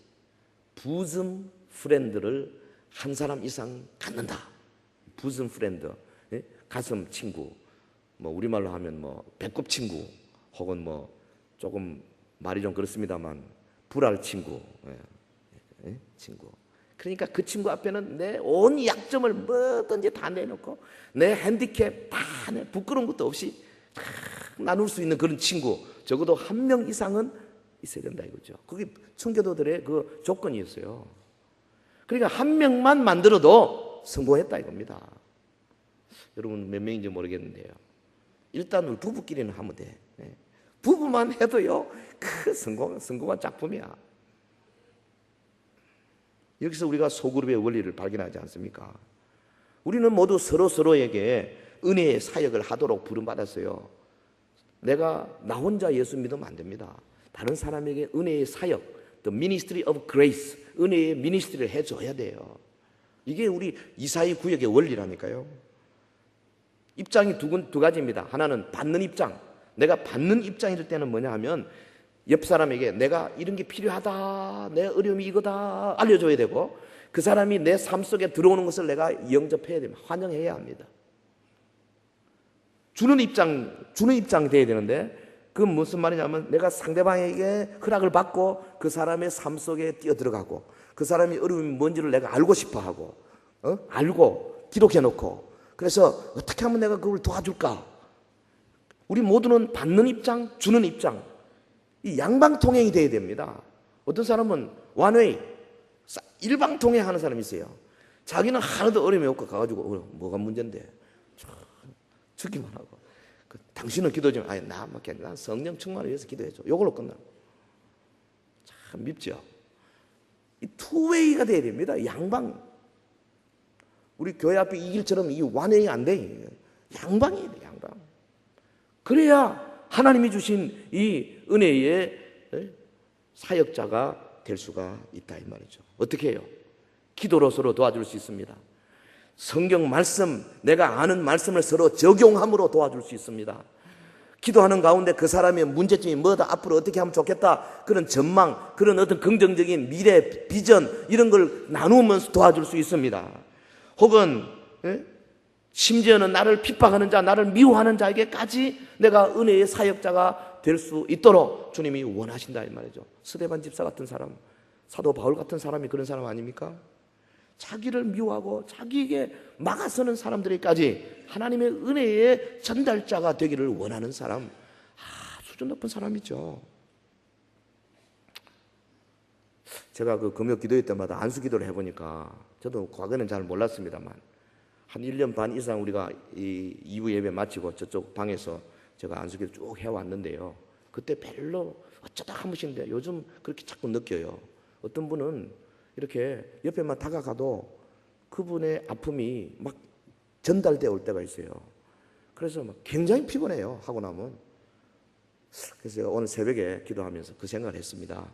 부즘 프렌드를 한 사람 이상 갖는다. 부즘 프렌드, 예? 가슴 친구, 뭐 우리말로 하면 뭐 배꼽 친구, 혹은 뭐 조금 말이 좀 그렇습니다만 불알 친구, 예? 친구. 그러니까 그 친구 앞에는 내 온 약점을 뭐든지 다 내놓고 내 핸디캡 다 부끄러운 것도 없이 다 나눌 수 있는 그런 친구, 적어도 한 명 이상은 있어야 된다 이거죠. 그게 청교도들의 그 조건이었어요. 그러니까 한 명만 만들어도 성공했다 이겁니다. 여러분 몇 명인지 모르겠는데요. 일단 우리 부부끼리는 하면 돼. 부부만 해도요, 그 성공한 작품이야. 여기서 우리가 소그룹의 원리를 발견하지 않습니까? 우리는 모두 서로에게 은혜의 사역을 하도록 부름받았어요. 내가 나 혼자 예수 믿으면 안 됩니다. 다른 사람에게 은혜의 사역, the ministry of grace, 은혜의 미니스트리를 해줘야 돼요. 이게 우리 이사야 구역의 원리라니까요. 입장이 두 가지입니다. 하나는 받는 입장. 내가 받는 입장일 때는 뭐냐 하면 옆 사람에게 내가 이런 게 필요하다, 내 어려움이 이거다 알려줘야 되고, 그 사람이 내 삶 속에 들어오는 것을 내가 영접해야 됩니다. 환영해야 합니다. 주는 입장이 돼야 되는데, 그건 무슨 말이냐면 내가 상대방에게 허락을 받고 그 사람의 삶 속에 뛰어들어가고 그 사람이 어려움이 뭔지를 내가 알고 싶어하고 알고 기록해놓고, 그래서 어떻게 하면 내가 그걸 도와줄까. 우리 모두는 받는 입장, 주는 입장, 이 양방통행이 돼야 됩니다. 어떤 사람은 원웨이, 일방통행하는 사람이 있어요. 자기는 하나도 어려움이 없고 가가지고 뭐가 문제인데 듣기만 하고, 당신은 기도 좀, 아니 난 성령 충만을 위해서 기도해줘, 이걸로 끝나. 참 밉죠. 이 투웨이가 돼야 됩니다. 양방. 우리 교회 앞에 이 길처럼 이 원웨이 안 돼. 양방이에요, 양방. 그래야 하나님이 주신 이 은혜의 사역자가 될 수가 있다 이 말이죠. 어떻게 해요? 기도로 서로 도와줄 수 있습니다. 성경 말씀, 내가 아는 말씀을 서로 적용함으로 도와줄 수 있습니다. 기도하는 가운데 그 사람의 문제점이 뭐다, 앞으로 어떻게 하면 좋겠다, 그런 전망, 그런 어떤 긍정적인 미래 비전, 이런 걸 나누면서 도와줄 수 있습니다. 혹은 심지어는 나를 핍박하는 자, 나를 미워하는 자에게까지 내가 은혜의 사역자가 될 수 있도록 주님이 원하신다 이 말이죠. 스데반 집사 같은 사람, 사도 바울 같은 사람이 그런 사람 아닙니까? 자기를 미워하고 자기에게 막아서는 사람들에게까지 하나님의 은혜의 전달자가 되기를 원하는 사람, 수준 높은 사람이죠. 제가 그 금요 기도회 때마다 안수 기도를 해보니까, 저도 과거에는 잘 몰랐습니다만 한 1년 반 이상 우리가 이 2부 예배 마치고 저쪽 방에서 제가 안수 기도 쭉 해왔는데요, 그때 별로 어쩌다 한 번씩인데 요즘 그렇게 자꾸 느껴요. 어떤 분은 이렇게 옆에만 다가가도 그분의 아픔이 막 전달되어 올 때가 있어요. 그래서 막 굉장히 피곤해요, 하고 나면. 그래서 제가 오늘 새벽에 기도하면서 그 생각을 했습니다.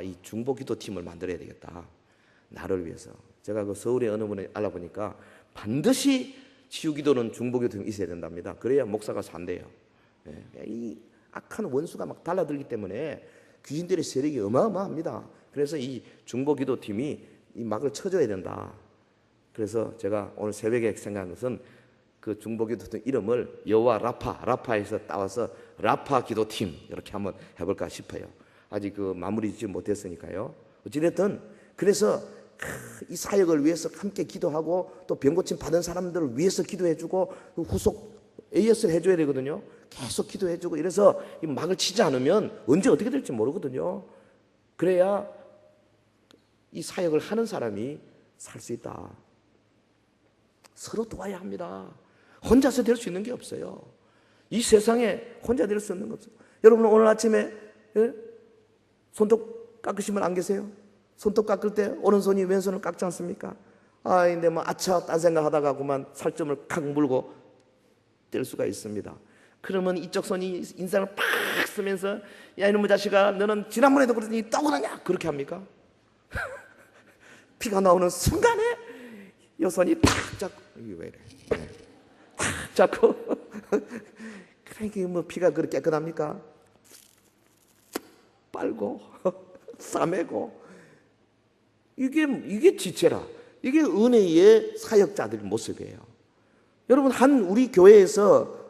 이 중보기도팀을 만들어야 되겠다. 나를 위해서. 제가 그 서울에 어느 분이 알아보니까 반드시 치유기도는 중보기도팀이 있어야 된답니다. 그래야 목사가 산대요. 이 악한 원수가 막 달라들기 때문에 귀신들의 세력이 어마어마합니다. 그래서 이 중보기도팀이 이 막을 쳐줘야 된다. 그래서 제가 오늘 새벽에 생각한 것은 그 중보기도팀 이름을 여호와 라파에서 따와서 라파 기도팀 이렇게 한번 해볼까 싶어요. 아직 그 마무리 짓지 못했으니까요. 어찌됐든 그래서 이 사역을 위해서 함께 기도하고 또 병고침 받은 사람들을 위해서 기도해주고 후속 AS를 해줘야 되거든요. 계속 기도해주고 이래서 이 막을 치지 않으면 언제 어떻게 될지 모르거든요. 그래야 이 사역을 하는 사람이 살 수 있다. 서로 도와야 합니다. 혼자서 될 수 있는 게 없어요. 이 세상에 혼자 될 수 없는 거 없어요. 여러분 오늘 아침에 손톱 깎으시면 안 계세요? 손톱 깎을 때 오른손이 왼손을 깎지 않습니까? 근데 딴 생각하다가 그만 살점을 칵 물고 뗄 수가 있습니다. 그러면 이쪽 손이 인상을 팍 쓰면서 야 이놈의 자식아 너는 지난번에도 그러더니 또 그러냐 그렇게 합니까? 피가 나오는 순간에 이 손이 탁 잡고 이게 왜 이래? 탁 잡고 그러니까 피가 그렇게 깨끗합니까? 빨고 싸매고 이게 지체라. 이게 은혜의 사역자들의 모습이에요. 여러분 우리 교회에서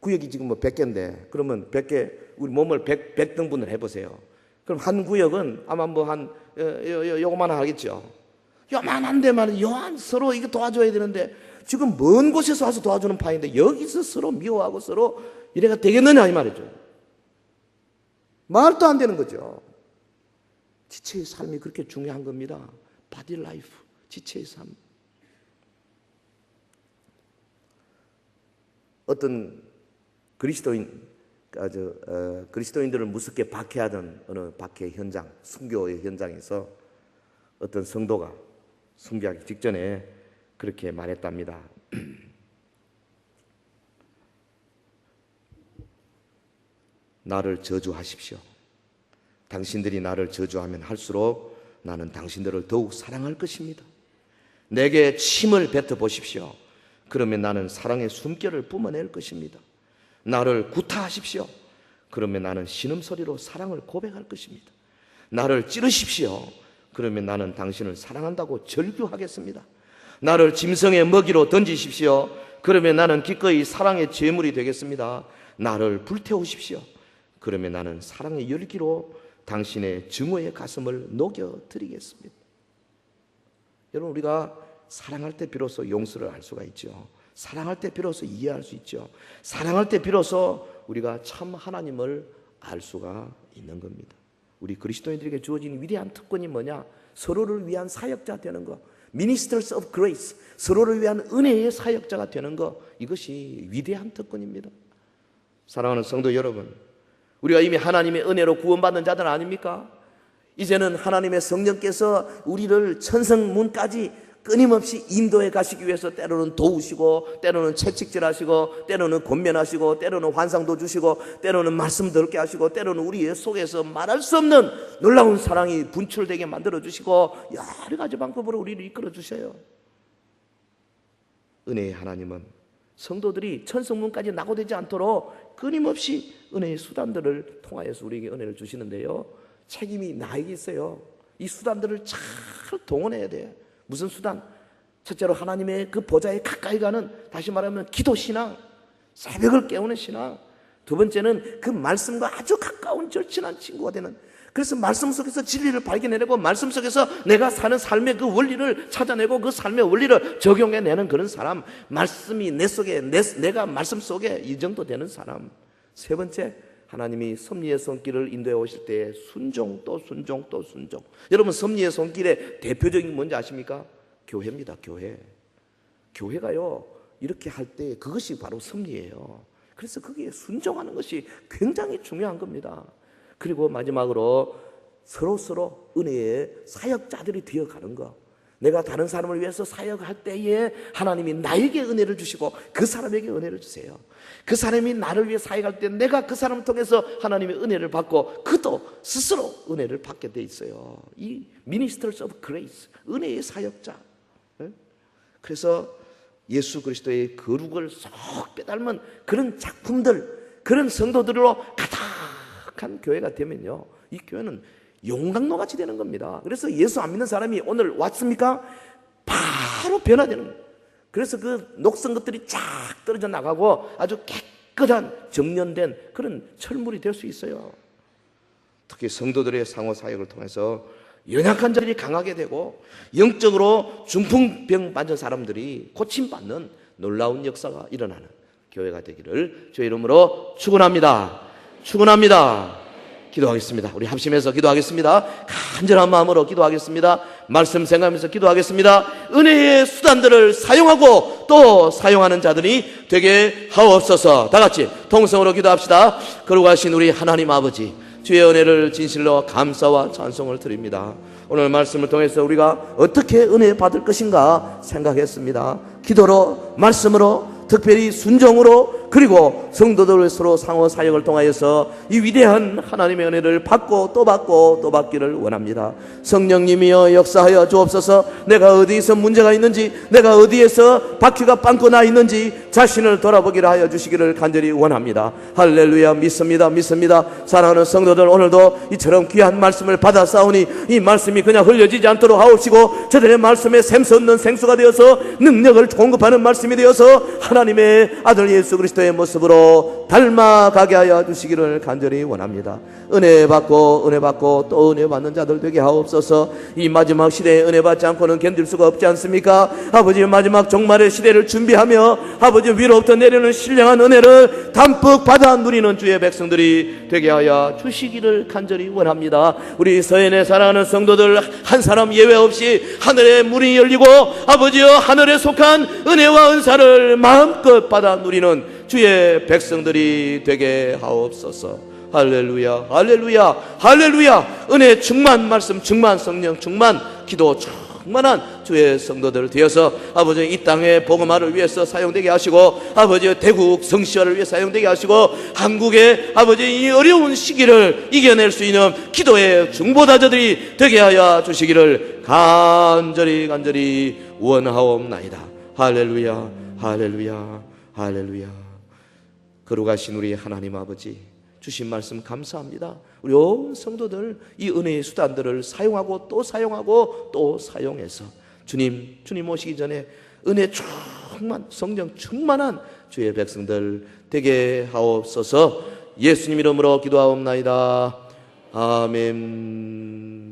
구역이 지금 100개인데 그러면 100개 우리 몸을 100등분을 해보세요. 그럼 한 구역은 아마 요거만 하겠죠. 요만한데만 서로 이거 도와줘야 되는데 지금 먼 곳에서 와서 도와주는 파인데 여기서 서로 미워하고 서로 이래가 되겠느냐 이 말이죠. 말도 안 되는 거죠. 지체의 삶이 그렇게 중요한 겁니다. 바디 라이프, 지체의 삶. 어떤 그리스도인들을 무섭게 박해하던 어느 박해 현장, 순교의 현장에서 어떤 성도가 순교하기 직전에 그렇게 말했답니다. 나를 저주하십시오. 당신들이 나를 저주하면 할수록 나는 당신들을 더욱 사랑할 것입니다. 내게 침을 뱉어 보십시오. 그러면 나는 사랑의 숨결을 뿜어낼 것입니다. 나를 구타하십시오. 그러면 나는 신음소리로 사랑을 고백할 것입니다. 나를 찌르십시오. 그러면 나는 당신을 사랑한다고 절규하겠습니다. 나를 짐승의 먹이로 던지십시오. 그러면 나는 기꺼이 사랑의 제물이 되겠습니다. 나를 불태우십시오. 그러면 나는 사랑의 열기로 당신의 증오의 가슴을 녹여드리겠습니다. 여러분 우리가 사랑할 때 비로소 용서를 할 수가 있죠. 사랑할 때 비로소 이해할 수 있죠. 사랑할 때 비로소 우리가 참 하나님을 알 수가 있는 겁니다. 우리 그리스도인들에게 주어진 위대한 특권이 뭐냐? 서로를 위한 사역자 되는 거. Ministers of Grace. 서로를 위한 은혜의 사역자가 되는 거. 이것이 위대한 특권입니다. 사랑하는 성도 여러분, 우리가 이미 하나님의 은혜로 구원받는 자들 아닙니까? 이제는 하나님의 성령께서 우리를 천성문까지 끊임없이 인도해 가시기 위해서 때로는 도우시고 때로는 채찍질하시고 때로는 권면하시고 때로는 환상도 주시고 때로는 말씀 듣게 하시고 때로는 우리의 속에서 말할 수 없는 놀라운 사랑이 분출되게 만들어주시고 여러 가지 방법으로 우리를 이끌어 주셔요. 은혜의 하나님은 성도들이 천성문까지 낙오되지 않도록 끊임없이 은혜의 수단들을 통하여서 우리에게 은혜를 주시는데요, 책임이 나에게 있어요. 이 수단들을 잘 동원해야 돼요. 무슨 수단? 첫째로 하나님의 그 보좌에 가까이 가는, 다시 말하면 기도 신앙, 새벽을 깨우는 신앙. 두 번째는 그 말씀과 아주 가까운 절친한 친구가 되는, 그래서 말씀 속에서 진리를 발견해내고 말씀 속에서 내가 사는 삶의 그 원리를 찾아내고 그 삶의 원리를 적용해내는 그런 사람. 말씀이 내 속에, 내가 말씀 속에 이 정도 되는 사람. 세 번째, 하나님이 섭리의 손길을 인도해 오실 때 순종 또 순종 또 순종. 여러분, 섭리의 손길의 대표적인 게 뭔지 아십니까? 교회입니다. 교회가요 이렇게 할 때 그것이 바로 섭리예요. 그래서 거기에 순종하는 것이 굉장히 중요한 겁니다. 그리고 마지막으로 서로 은혜의 사역자들이 되어가는 거. 내가 다른 사람을 위해서 사역할 때에 하나님이 나에게 은혜를 주시고 그 사람에게 은혜를 주세요. 그 사람이 나를 위해 사역할 때 내가 그 사람을 통해서 하나님의 은혜를 받고 그도 스스로 은혜를 받게 돼 있어요. 이 Ministers of Grace, 은혜의 사역자. 그래서 예수 그리스도의 거룩을 쏙 빼닮은 그런 작품들, 그런 성도들로 가득한 교회가 되면요, 이 교회는 용광로같이 되는 겁니다. 그래서 예수 안 믿는 사람이 오늘 왔습니까? 바로 변화되는 거예요. 그래서 그 녹슨 것들이 쫙 떨어져 나가고 아주 깨끗한 정련된 그런 철물이 될 수 있어요. 특히 성도들의 상호 사역을 통해서 연약한 자들이 강하게 되고 영적으로 중풍병 맞은 사람들이 고침받는 놀라운 역사가 일어나는 교회가 되기를 주의 이름으로 축원합니다. 축원합니다. 기도하겠습니다. 우리 합심해서 기도하겠습니다. 간절한 마음으로 기도하겠습니다. 말씀 생각하면서 기도하겠습니다. 은혜의 수단들을 사용하고 또 사용하는 자들이 되게 하옵소서. 다 같이 통성으로 기도합시다. 거룩하신 우리 하나님 아버지, 주의 은혜를 진실로 감사와 찬송을 드립니다. 오늘 말씀을 통해서 우리가 어떻게 은혜 받을 것인가 생각했습니다. 기도로, 말씀으로, 특별히 순종으로, 그리고 성도들 서로 상호 사역을 통하여서 이 위대한 하나님의 은혜를 받고 또 받고 또 받기를 원합니다. 성령님이여 역사하여 주옵소서. 내가 어디에서 문제가 있는지, 내가 어디에서 바퀴가 빵꾸 나 있는지 자신을 돌아보기를 하여 주시기를 간절히 원합니다. 할렐루야. 믿습니다. 믿습니다. 사랑하는 성도들, 오늘도 이처럼 귀한 말씀을 받아 싸우니 이 말씀이 그냥 흘려지지 않도록 하옵시고 저들의 말씀에 샘솟는 생수가 되어서 능력을 공급하는 말씀이 되어서 하나님의 아들 예수 그리스도의 모습으로 닮아가게 하여 주시기를 간절히 원합니다. 은혜 받고 또 은혜 받는 자들 되게 하옵소서. 이 마지막 시대에 은혜 받지 않고는 견딜 수가 없지 않습니까? 아버지, 마지막 종말의 시대를 준비하며 아버지 위로부터 내리는 신령한 은혜를 담뿍 받아 누리는 주의 백성들이 되게 하여 주시기를 간절히 원합니다. 우리 서연의 사랑하는 성도들 한 사람 예외 없이 하늘의 문이 열리고 아버지여 하늘에 속한 은혜와 은사를 마음껏 받아 누리는 주의 백성들이 되게 하옵소서. 할렐루야, 할렐루야, 할렐루야. 은혜 충만, 말씀 충만, 성령 충만, 기도 충만한 주의 성도들 되어서 아버지 이 땅의 복음화를 위해서 사용되게 하시고 아버지 대국 성시화를 위해 사용되게 하시고 한국의 아버지 이 어려운 시기를 이겨낼 수 있는 기도의 중보자들이 되게 하여 주시기를 간절히 원하옵나이다. 할렐루야, 할렐루야, 할렐루야. 거룩하신 우리 하나님 아버지, 주신 말씀 감사합니다. 우리 온 성도들 이 은혜의 수단들을 사용하고 또 사용하고 또 사용해서 주님 오시기 전에 은혜 충만, 성령 충만한 주의 백성들 되게 하옵소서. 예수님 이름으로 기도하옵나이다. 아멘.